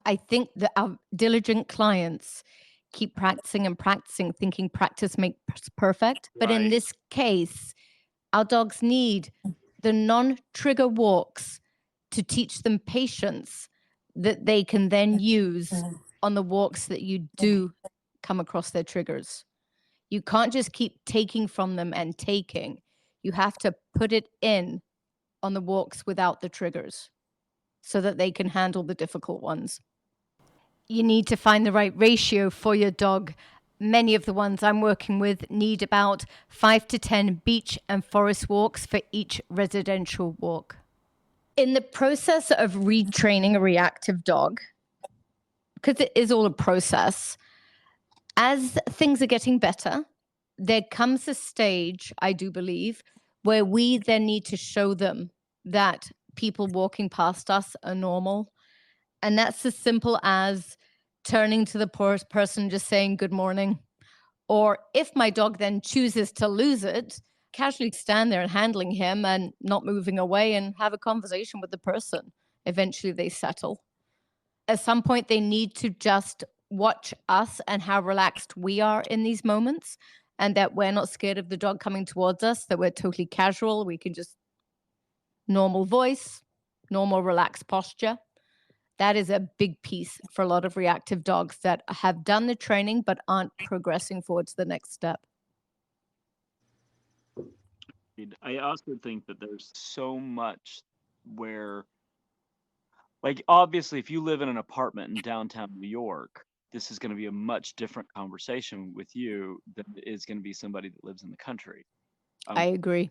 I think that our diligent clients keep practicing and practicing, thinking practice makes perfect. But in Right. this case, our dogs need the non-trigger walks to teach them patience that they can then use on the walks that you do come across their triggers. You can't just keep taking from them and taking. You have to put it in on the walks without the triggers so that they can handle the difficult ones. You need to find the right ratio for your dog. Many of the ones I'm working with need about 5 to 10 beach and forest walks for each residential walk. In the process of retraining a reactive dog, because it is all a process, as things are getting better, there comes a stage, I do believe, where we then need to show them that people walking past us are normal. And that's as simple as turning to the person, just saying good morning. Or if my dog then chooses to lose it, casually stand there and handling him and not moving away and have a conversation with the person. Eventually they settle. At some point, they need to just watch us and how relaxed we are in these moments, and that we're not scared of the dog coming towards us, that we're totally casual. We can just normal voice, normal relaxed posture. That is a big piece for a lot of reactive dogs that have done the training but aren't progressing forward to the next step. I also think that there's so much where, like, obviously, if you live in an apartment in downtown New York, this is going to be a much different conversation with you than it is going to be somebody that lives in the country. I agree.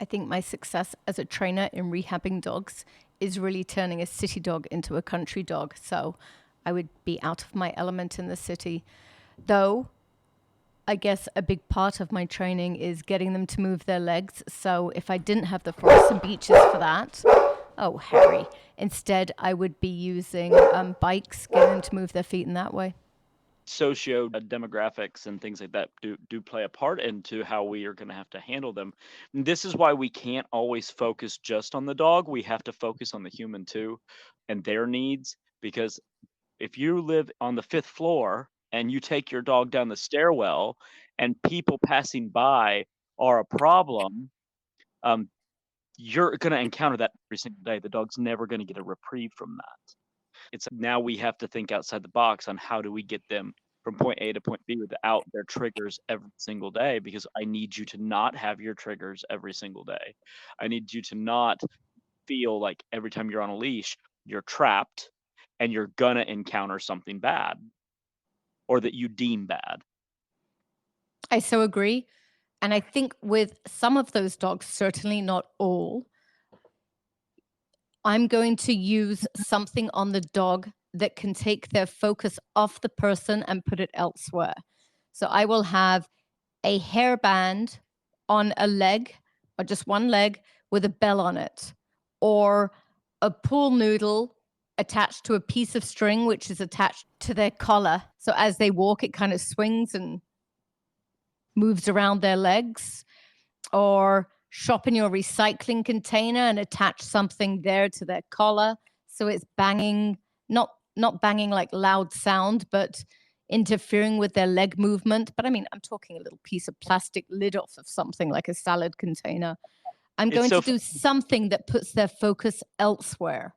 I think my success as a trainer in rehabbing dogs is really turning a city dog into a country dog. So I would be out of my element in the city. Though, I guess a big part of my training is getting them to move their legs. So if I didn't have the forests and beaches for that, oh, Harry, instead I would be using bikes, getting them to move their feet in that way. Socio demographics and things like that do play a part into how we are going to have to handle them. And this is why we can't always focus just on the dog. We have to focus on the human too and their needs, because if you live on the 5th floor and you take your dog down the stairwell and people passing by are a problem, you're going to encounter that every single day. The dog's never going to get a reprieve from that. It's now we have to think outside the box on how do we get them from point A to point B without their triggers every single day, because I need you to not have your triggers every single day. I need you to not feel like every time you're on a leash, you're trapped and you're going to encounter something bad or that you deem bad. I so agree. And I think with some of those dogs, certainly not all, I'm going to use something on the dog that can take their focus off the person and put it elsewhere. So I will have a hairband on a leg, or just one leg, with a bell on it, or a pool noodle attached to a piece of string, which is attached to their collar. So as they walk, it kind of swings and moves around their legs. Or shop in your recycling container and attach something there to their collar so it's banging, not banging like loud sound, but interfering with their leg movement. But I mean, I'm talking a little piece of plastic lid off of something like a salad container. I'm going to do something that puts their focus elsewhere.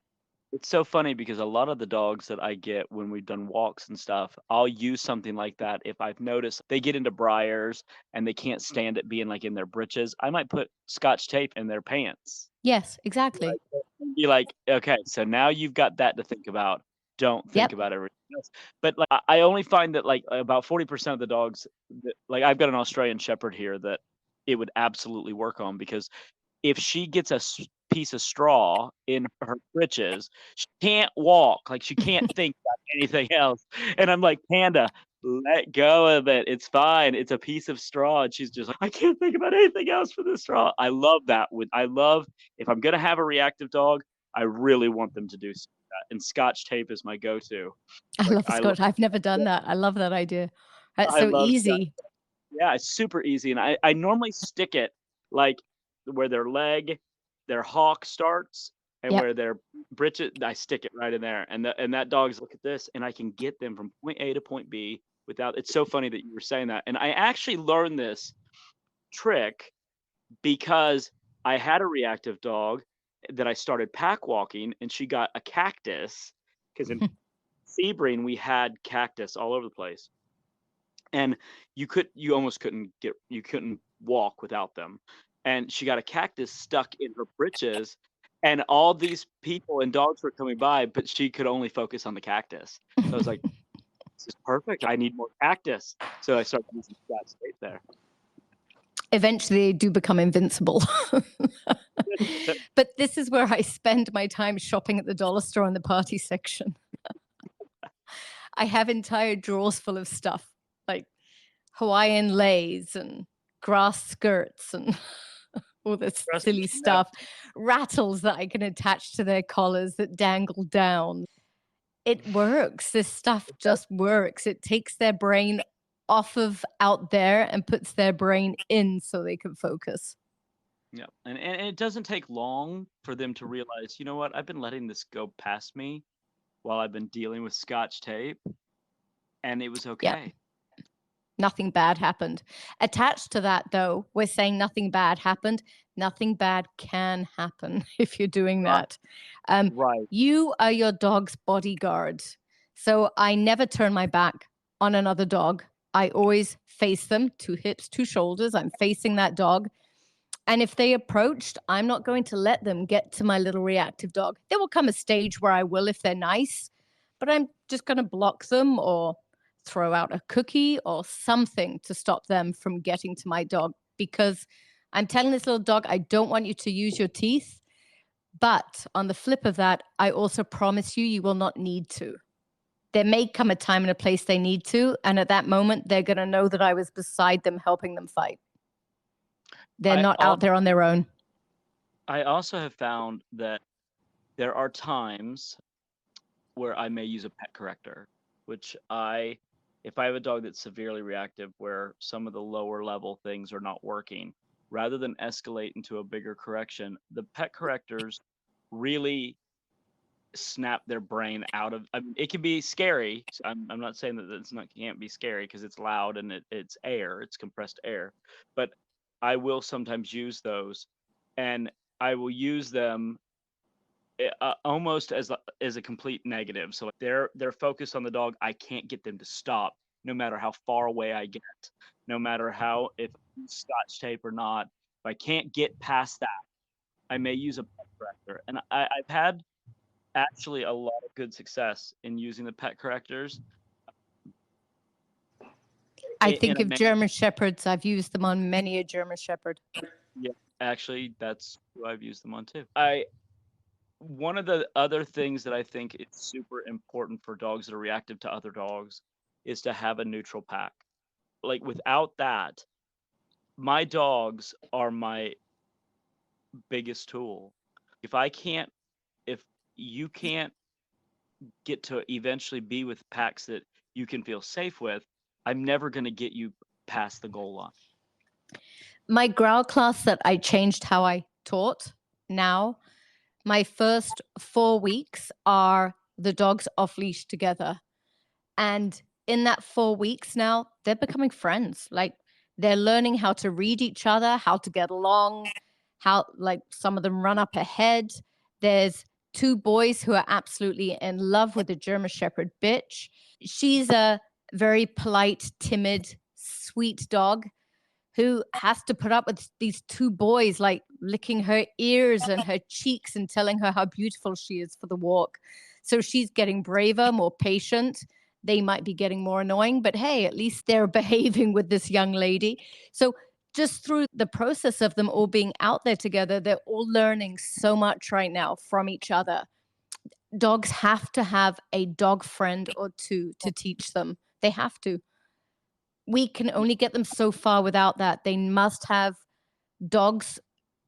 It's so funny because a lot of the dogs that I get when we've done walks and stuff, I'll use something like that. If I've noticed they get into briars and they can't stand it being like in their britches, I might put Scotch tape in their pants. Yes, exactly. Be like, okay, so now you've got that to think about. Don't think about everything else. But like, I only find that like about 40% of the dogs, like I've got an Australian Shepherd here that it would absolutely work on, because if she gets a piece of straw in her britches, she can't walk. Like she can't think about anything else. And I'm like, Panda, let go of it. It's fine. It's a piece of straw. And she's just like, I can't think about anything else for this straw. I love that. If I'm gonna have a reactive dog, I really want them to do that. And Scotch tape is my go-to. I love Scotch. I've never done that. I love that idea. That's so easy. Yeah, it's super easy. And I normally stick it like where their leg, their hock starts, and where their britches, I stick it right in there. And that dog's look at this, and I can get them from point A to point B without. It's so funny that you were saying that. And I actually learned this trick because I had a reactive dog, that I started pack walking, and she got a cactus because in Sebring we had cactus all over the place, and you almost couldn't walk without them. And she got a cactus stuck in her britches, and all these people and dogs were coming by, but she could only focus on the cactus. So I was like, this is perfect. I need more cactus. So I started using Scotch tape there. Eventually, they do become invincible. But this is where I spend my time shopping at the dollar store in the party section. I have entire drawers full of stuff like Hawaiian leis and grass skirts and all this Trust me, silly yeah. stuff, rattles that I can attach to their collars that dangle down. It works. This stuff just works. It takes their brain off of out there and puts their brain in so they can focus. Yeah, and it doesn't take long for them to realize, you know what, I've been letting this go past me while I've been dealing with Scotch tape, and it was Yep. okay. Nothing bad happened. Attached to that, though, we're saying nothing bad happened. Nothing bad can happen if you're doing that. Right. You are your dog's bodyguard. So I never turn my back on another dog. I always face them, 2 hips, 2 shoulders. I'm facing that dog. And if they approached, I'm not going to let them get to my little reactive dog. There will come a stage where I will if they're nice, but I'm just going to block them or throw out a cookie or something to stop them from getting to my dog, because I'm telling this little dog, I don't want you to use your teeth. But on the flip of that, I also promise you will not need to. There may come a time and a place they need to, and at that moment, they're going to know that I was beside them helping them fight. They're not out there on their own. I also have found that there are times where I may use a pet corrector, which if I have a dog that's severely reactive where some of the lower level things are not working, rather than escalate into a bigger correction, the pet correctors really snap their brain out of. I mean, it can be scary. I'm not saying that can't be scary because it's loud and it's air, it's compressed air, but I will sometimes use those, and I will use them almost as a complete negative. So they're focused on the dog. I can't get them to stop, no matter how far away I get, no matter how if Scotch tape or not. If I can't get past that, I may use a pet corrector, and I've had actually a lot of good success in using the pet correctors. I think of German Shepherds. I've used them on many a German Shepherd. Yeah, actually, that's who I've used them on too. One of the other things that I think is super important for dogs that are reactive to other dogs is to have a neutral pack. Like without that, my dogs are my biggest tool. If you can't get to eventually be with packs that you can feel safe with, I'm never going to get you past the goal line. My growl class that I changed how I taught now, my first 4 weeks are the dogs off leash together. And in that 4 weeks now, they're becoming friends. Like they're learning how to read each other, how to get along, how like some of them run up ahead. There's 2 boys who are absolutely in love with the German Shepherd bitch. She's a very polite, timid, sweet dog who has to put up with these 2 boys like licking her ears and her cheeks and telling her how beautiful she is for the walk. So she's getting braver, more patient. They might be getting more annoying, but hey, at least they're behaving with this young lady. So just through the process of them all being out there together, they're all learning so much right now from each other. Dogs have to have a dog friend or 2 to teach them. They have to. We can only get them so far without that. They must have dogs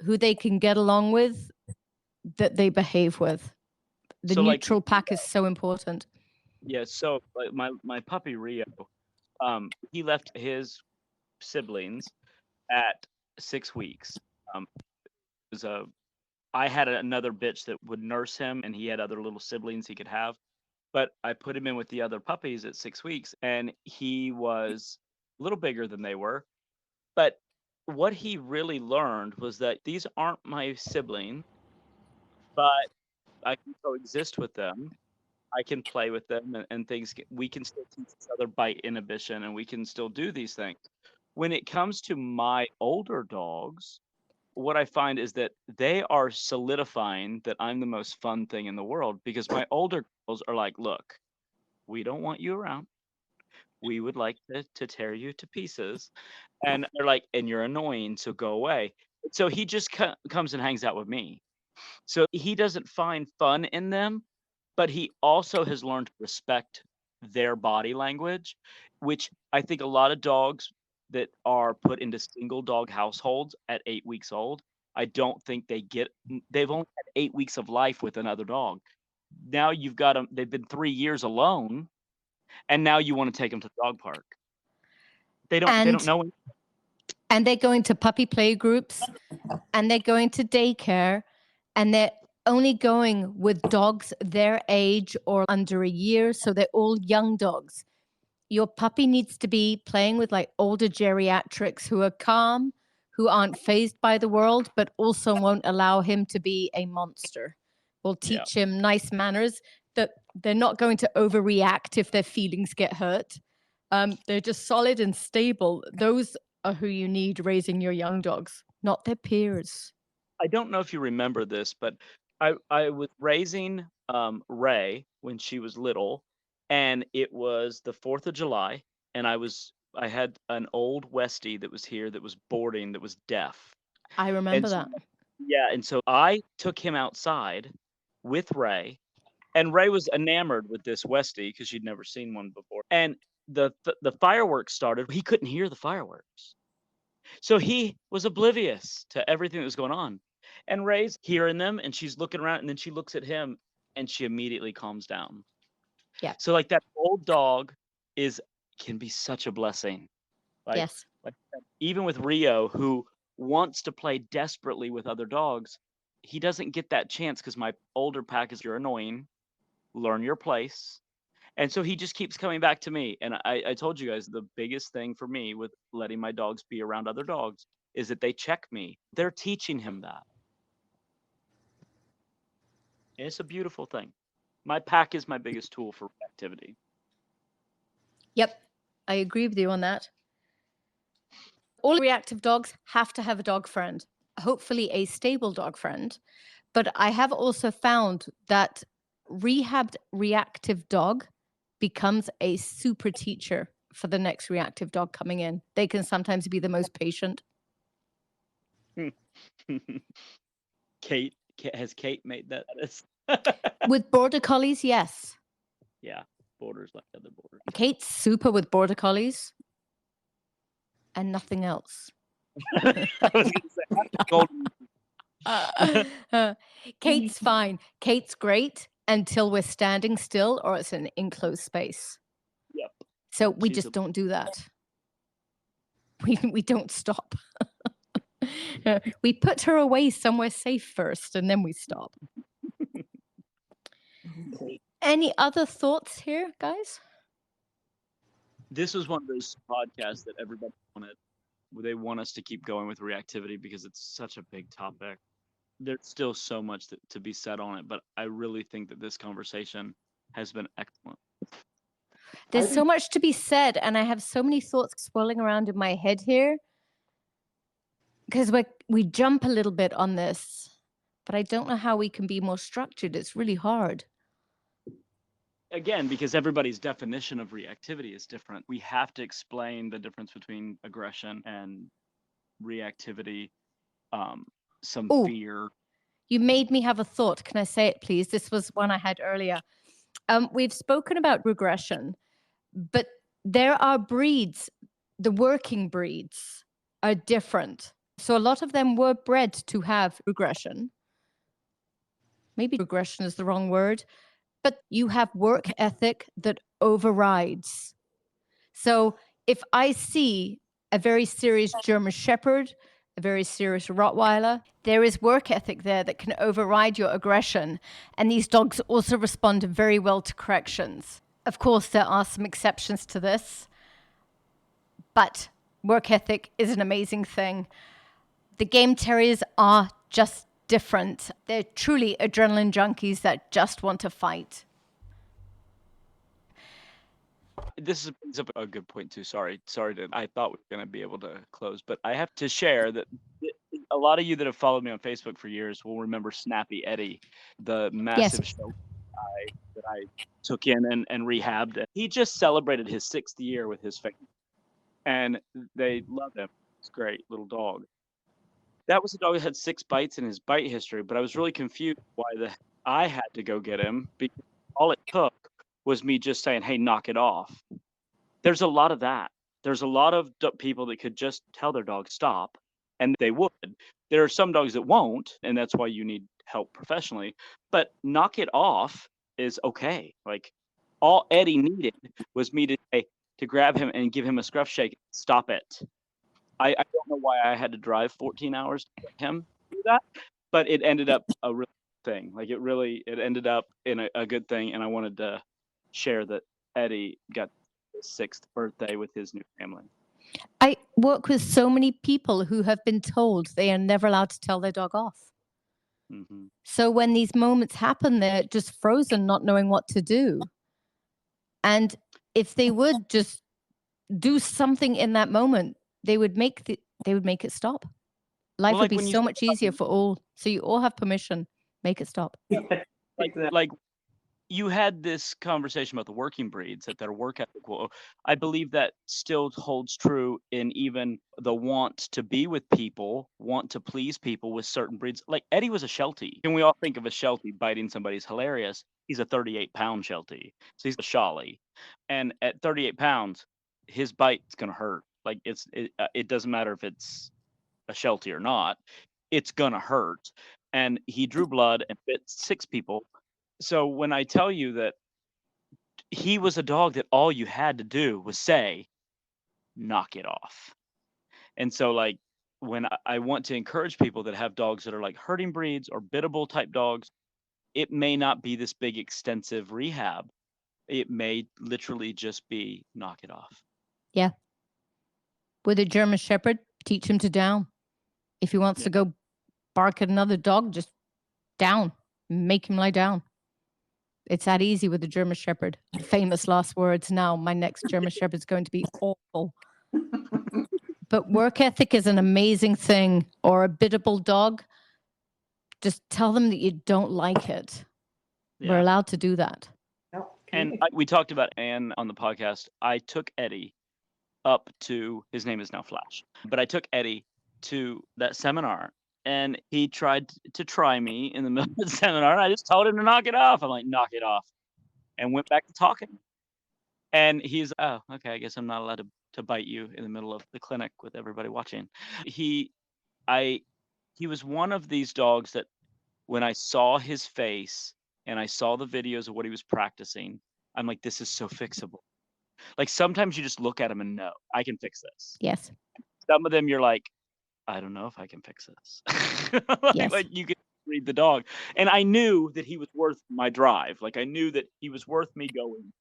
who they can get along with, that they behave with. The So, like, neutral pack is so important. Yeah, so like my puppy Rio, he left his siblings at 6 weeks. It was I had another bitch that would nurse him, and he had other little siblings he could have. But I put him in with the other puppies at 6 weeks, and he was a little bigger than they were. But what he really learned was that these aren't my siblings. but I can coexist with them. I can play with them and things. We can still teach each other bite inhibition, and we can still do these things. When it comes to my older dogs, what I find is that they are solidifying that I'm the most fun thing in the world, because my older girls are like, look, we don't want you around. We would like to tear you to pieces. And they're like, and you're annoying, so go away. So he just comes and hangs out with me. So he doesn't find fun in them, but he also has learned to respect their body language, which I think a lot of dogs that are put into single dog households at 8 weeks old, I don't think they've only had 8 weeks of life with another dog. Now you've got them, they've been 3 years alone, and now you want to take them to the dog park. They don't know. And they're going to puppy play groups, and they're going to daycare, and they're only going with dogs their age or under a year. So they're all young dogs. Your puppy needs to be playing with like older geriatrics who are calm, who aren't fazed by the world, but also won't allow him to be a monster. We'll teach him nice manners, that they're not going to overreact if their feelings get hurt. They're just solid and stable. Those are who you need raising your young dogs, not their peers. I don't know if you remember this, but I was raising Ray when she was little, and it was the 4th of July, and I had an old Westie that was here that was boarding, that was deaf. I remember that. Yeah, and so I took him outside with Ray, and Ray was enamored with this Westie because she'd never seen one before. And the fireworks started. He couldn't hear the fireworks. So he was oblivious to everything that was going on. And Ray's hearing them, and she's looking around, and then she looks at him, and she immediately calms down. Yeah. So like that old dog can be such a blessing. Yes. Like even with Rio, who wants to play desperately with other dogs, he doesn't get that chance because my older pack is, you're annoying, learn your place. And so he just keeps coming back to me. And I told you guys, the biggest thing for me with letting my dogs be around other dogs is that they check me. They're teaching him that. And it's a beautiful thing. My pack is my biggest tool for activity. Yep, I agree with you on that. All reactive dogs have to have a dog friend, hopefully a stable dog friend. But I have also found that rehabbed reactive dog becomes a super teacher for the next reactive dog coming in. They can sometimes be the most patient. Has Kate made that? With border collies, yes. Yeah, borders like other borders. Kate's super with border collies and nothing else. I was going to say, Kate's fine. Kate's great until we're standing still or it's an enclosed space. Yep. So we just don't do that. We don't stop. We put her away somewhere safe first, and then we stop. Okay. Any other thoughts here, guys? This was one of those podcasts that everybody wanted. They want us to keep going with reactivity because it's such a big topic. There's still so much to be said on it, but I really think that this conversation has been excellent. There's so much to be said, and I have so many thoughts swirling around in my head here because we jump a little bit on this, but I don't know how we can be more structured. It's really hard. Again, because everybody's definition of reactivity is different. We have to explain the difference between aggression and reactivity, some fear. You made me have a thought. Can I say it, please? This was one I had earlier. We've spoken about regression, but there are breeds. The working breeds are different. So a lot of them were bred to have regression. Maybe regression is the wrong word, but you have work ethic that overrides. So if I see a very serious German Shepherd, a very serious Rottweiler, there is work ethic there that can override your aggression. And these dogs also respond very well to corrections. Of course, there are some exceptions to this, but work ethic is an amazing thing. The game terriers are just different. They're truly adrenaline junkies that just want to fight. This is a good point too. Sorry. I thought we were going to be able to close, but I have to share that a lot of you that have followed me on Facebook for years will remember Snappy Eddie, the massive show that I took in and rehabbed. He just celebrated his 6th year with his family, and they love him. It's a great little dog. That was a dog that had 6 bites in his bite history, but I was really confused why I had to go get him, because all it took was me just saying, hey, knock it off. There's a lot of that. There's a lot of people that could just tell their dog stop, and they would. There are some dogs that won't, and that's why you need help professionally. But knock it off is okay. Like, all Eddie needed was me to grab him and give him a scruff shake. Stop it. I don't know why I had to drive 14 hours to get him to do that, but it ended up a real thing. Like, it ended up in a good thing, and I wanted to share that Eddie got his 6th birthday with his new family. I work with so many people who have been told they are never allowed to tell their dog off. Mm-hmm. So when these moments happen, they're just frozen, not knowing what to do. And if they would just do something in that moment, they would make it stop. Life would be so much easier for all. So you all have permission. Make it stop. Like you had this conversation about the working breeds, that their work ethic will. I believe that still holds true in even the want to be with people, want to please people with certain breeds. Like Eddie was a Sheltie, and we all think of a Sheltie biting somebody's hilarious. He's a 38-pound Sheltie, so he's a Sholly, and at 38 pounds, his bite's gonna hurt. Like it doesn't matter if it's a Sheltie or not, it's gonna hurt. And he drew blood and bit 6 people. So when I tell you that he was a dog that all you had to do was say, knock it off. And so like when I want to encourage people that have dogs that are like herding breeds or biddable type dogs, it may not be this big extensive rehab. It may literally just be knock it off. Yeah. With a German Shepherd, teach him to down. If he wants to go bark at another dog, just down. Make him lie down. It's that easy with the German Shepherd. Famous last words now. My next German Shepherd is going to be awful. But work ethic is an amazing thing. Or a biddable dog, just tell them that you don't like it. Yeah. We're allowed to do that. And we talked about Anne on the podcast. I took Eddie up to, his name is now Flash, but I took Eddie to that seminar. And he tried to try me in the middle of the seminar, and I just told him to knock it off. I'm like, knock it off. And went back to talking. And he's, oh, okay, I guess I'm not allowed to bite you in the middle of the clinic with everybody watching. He was one of these dogs that when I saw his face and I saw the videos of what he was practicing, I'm like, this is so fixable. Like sometimes you just look at him and know, I can fix this. Yes. Some of them you're like, I don't know if I can fix this. Like you can read the dog. And I knew that he was worth my drive. Like I knew that he was worth me going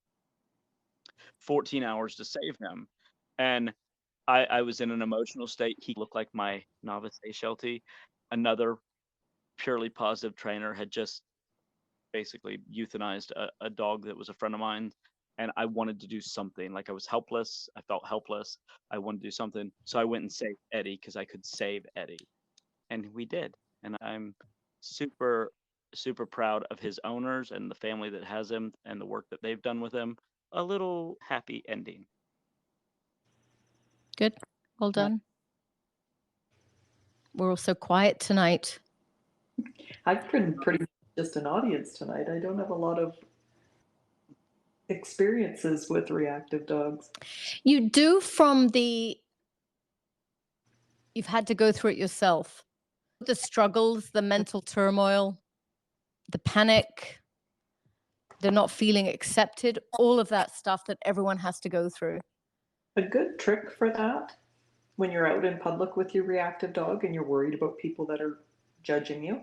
14 hours to save him. And I was in an emotional state. He looked like my novice Sheltie. Another purely positive trainer had just basically euthanized a dog that was a friend of mine. And I wanted to do something. Like I was helpless. I felt helpless. I wanted to do something. So I went and saved Eddie because I could save Eddie. And we did. And I'm super, super proud of his owners and the family that has him and the work that they've done with him. A little happy ending. Good. Well done. We're all so quiet tonight. I've been pretty much just an audience tonight. I don't have a lot of experiences with reactive dogs. You do you've had to go through it yourself. The struggles, the mental turmoil, the panic, the not feeling accepted, all of that stuff that everyone has to go through. A good trick for that, when you're out in public with your reactive dog and you're worried about people that are judging you,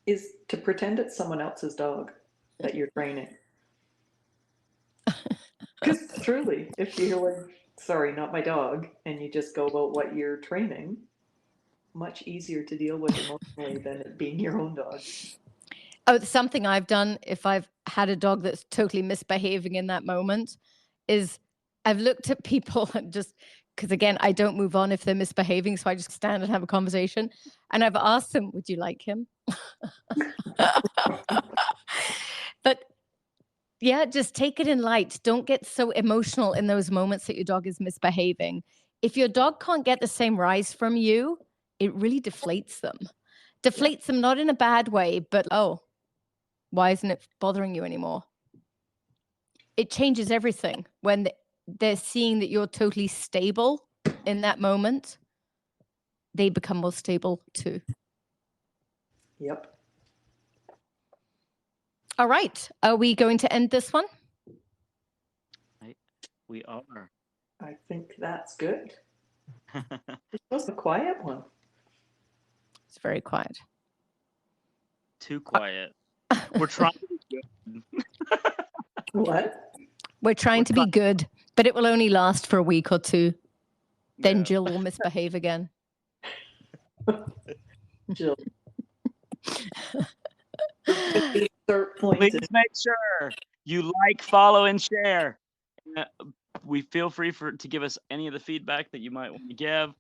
is to pretend it's someone else's dog that you're training. Because truly, if you're like, sorry, not my dog, and you just go about what you're training, much easier to deal with emotionally than it being your own dog. Oh, something I've done if I've had a dog that's totally misbehaving in that moment is I've looked at people and just because again, I don't move on if they're misbehaving, so I just stand and have a conversation. And I've asked them, "Would you like him?" But yeah, just take it in light. Don't get so emotional in those moments that your dog is misbehaving. If your dog can't get the same rise from you, it really deflates them. Deflates them not in a bad way, but why isn't it bothering you anymore? It changes everything when they're seeing that you're totally stable in that moment. They become more stable too. Yep. All right. Are we going to end this one? We are. I think that's good. It was a quiet one. It's very quiet. Too quiet. We're trying to be good. What? We're trying to be good, but it will only last for a week or two. Then Yeah. Jill will misbehave again. Jill. Please make sure you like, follow, and share. We feel free to give us any of the feedback that you might want to give.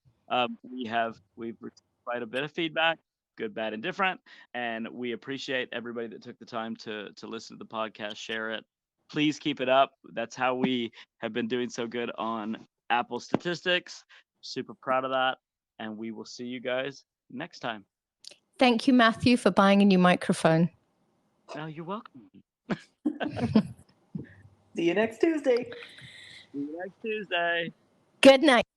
We've received quite a bit of feedback, good, bad, and different, and we appreciate everybody that took the time to listen to the podcast, share it. Please keep it up. That's how we have been doing so good on Apple statistics. Super proud of that, and we will see you guys next time. Thank you, Matthew, for buying a new microphone. Oh, you're welcome. See you next Tuesday. See you next Tuesday. Good night.